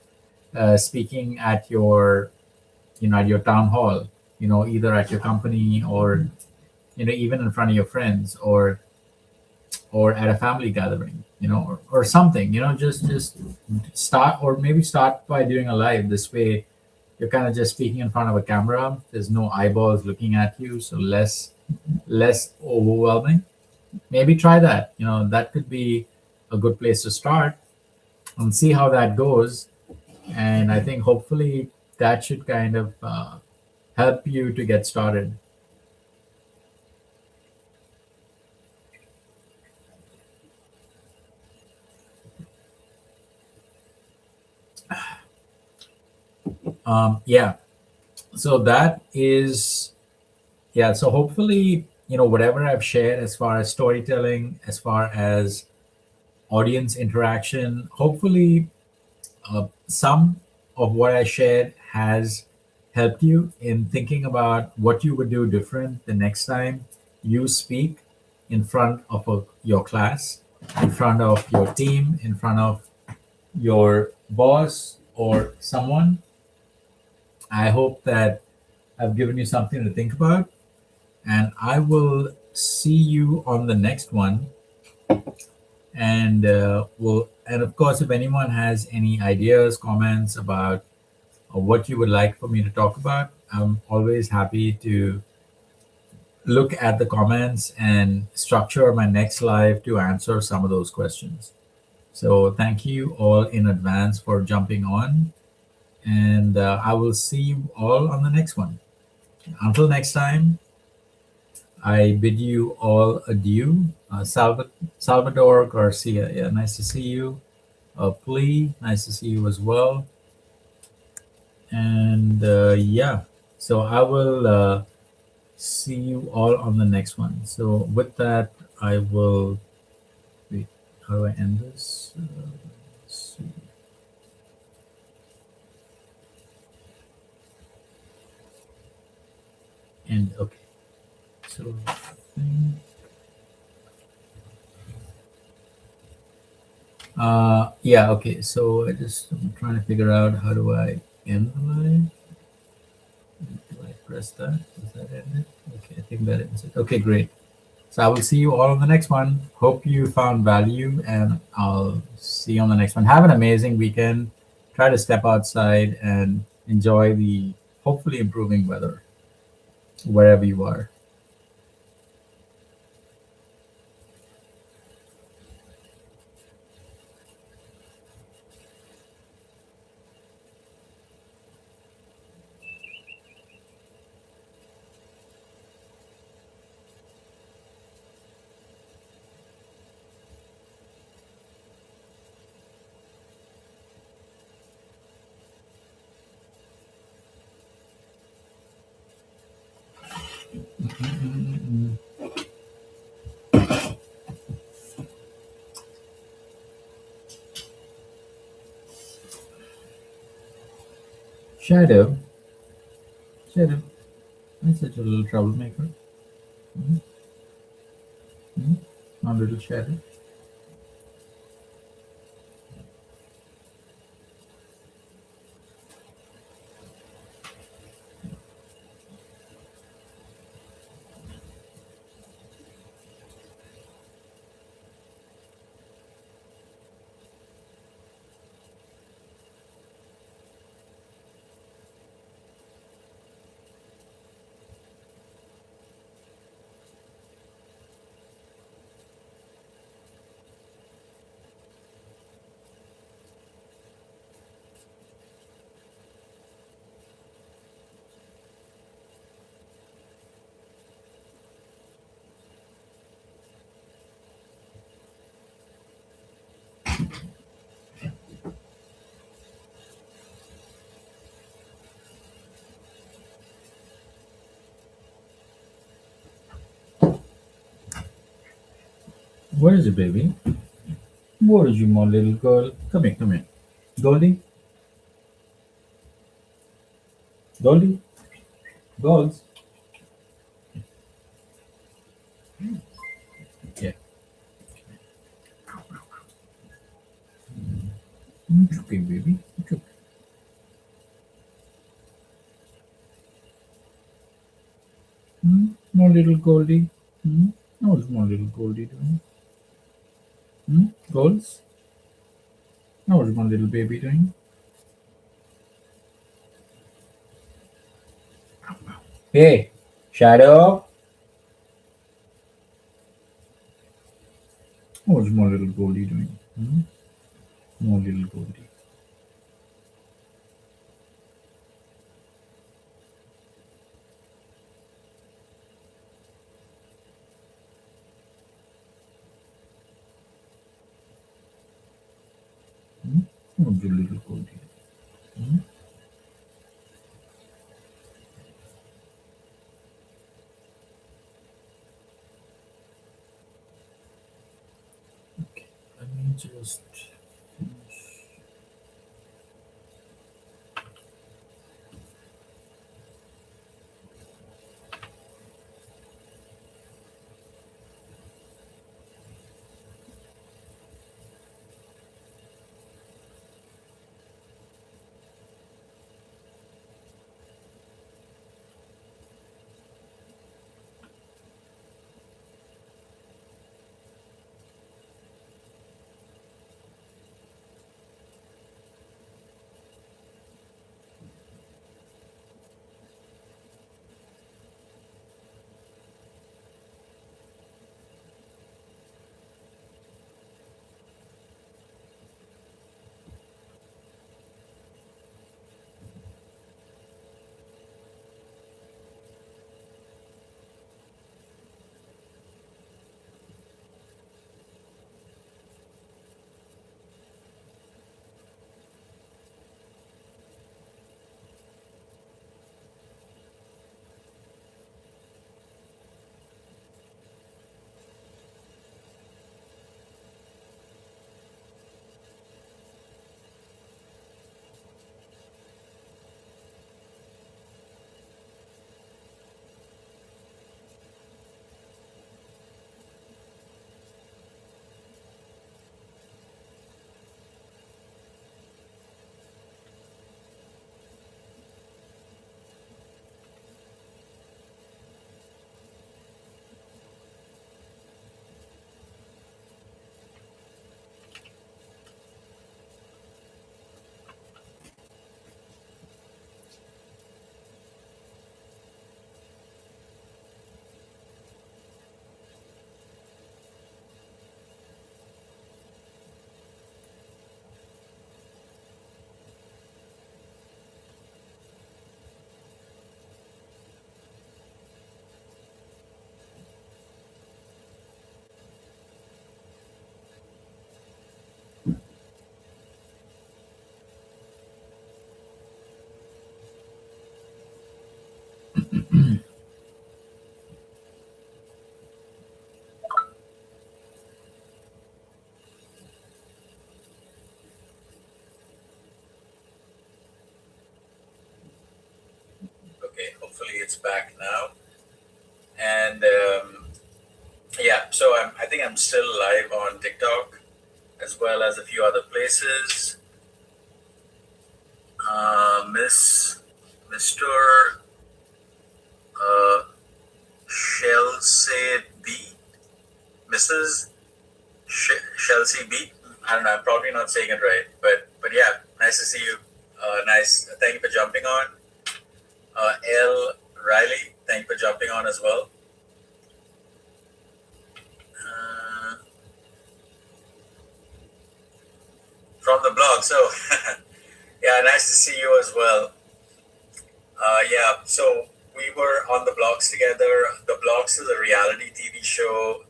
speaking at your, at your town hall, either at your company, or even in front of your friends, or at a family gathering, or something, just start, or maybe start by doing a live. This way you're kind of just speaking in front of a camera, there's no eyeballs looking at you, so less overwhelming. Maybe try that. That could be a good place to start and see how that goes. And I think hopefully that should kind of help you to get started. Yeah, so that is, yeah, so hopefully, whatever I've shared as far as storytelling, as far as audience interaction, hopefully some of what I shared has helped you in thinking about what you would do different the next time you speak in front of your class, in front of your team, in front of your boss or someone. I hope that I've given you something to think about, and I will see you on the next one. And of course, if anyone has any ideas, comments about what you would like for me to talk about, I'm always happy to look at the comments and structure my next live to answer some of those questions. So thank you all in advance for jumping on, and I will see you all on the next one. Until next time, I bid you all adieu. Salvador Garcia, yeah, nice to see you. Plea, nice to see you as well. And yeah, so I will see you all on the next one. So with that, I will wait. How do I end this? Let's see. And okay, so I think, yeah, okay. So I'm trying to figure out how do I end the live. Do I press that? Does that end it? Okay, I think that ends it. Okay, great. So I will see you all on the next one. Hope you found value, and I'll see you on the next one. Have an amazing weekend. Try to step outside and enjoy the hopefully improving weather wherever you are. Shadow, shadow. I'm such a little troublemaker. Mm, mm, a little shadow. Where is the baby? Where is you, my little girl? Come here, come here. Goldie? Goldie? Golds? Yeah. It's okay, baby. It's okay. My little Goldie. Hmm? How's my little Goldie doing? Golds? How's my little baby doing? Hey, Shadow. How's my little Goldie doing? My little Goldie. Hmm? How's your little Goldie? Hmm? Okay, let me just finish. hopefully it's back now. And yeah, so I think I'm still live on TikTok as well as a few other places. Mr. Uh, Chelsea B, Mrs. Chelsea B. I don't know. I'm probably not saying it right, but yeah, nice to see you. Nice. Thank you for jumping on. L. Riley, thank you for jumping on as well. Uh, from the blog. So yeah, nice to see you as well. Yeah, so we were on the blogs together. The blogs is a reality TV show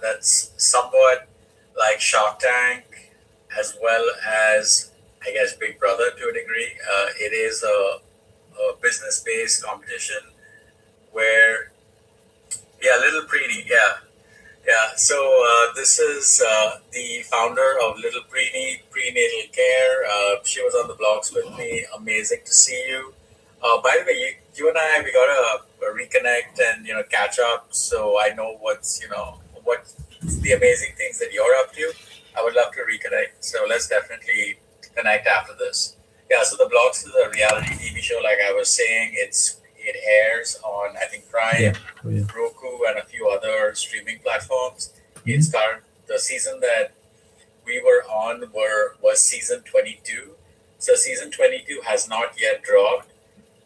that's somewhat like Shark Tank, as well as I guess Big Brother to a degree. It is a business-based competition where, yeah, Little Preeny, yeah, yeah. So this is the founder of Little Preeny Prenatal Care. She was on the blogs with me. Amazing to see you. By the way, you and I, we gotta reconnect and catch up. So I know what's the amazing things that you're up to. I would love to reconnect. So let's definitely connect after this. Yeah. So the blogs is a reality TV show. Like I was saying, it airs on I think Prime, Yeah. Oh, yeah. Roku, and a few other streaming platforms. It's current. The season that we were on was season 22. So season 22 has not yet dropped.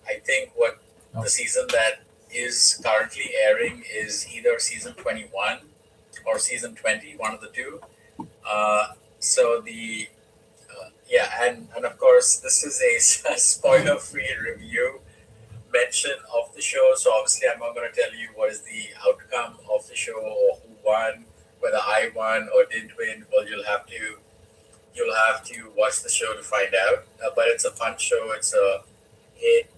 I think what Oh. the season that is currently airing is either season 21 or season 20, one of the two. So the yeah, and of course this is a spoiler-free review mention of the show. So obviously I'm not going to tell you what is the outcome of the show or who won, whether I won or didn't win. Well, you'll have to watch the show to find out. But it's a fun show. It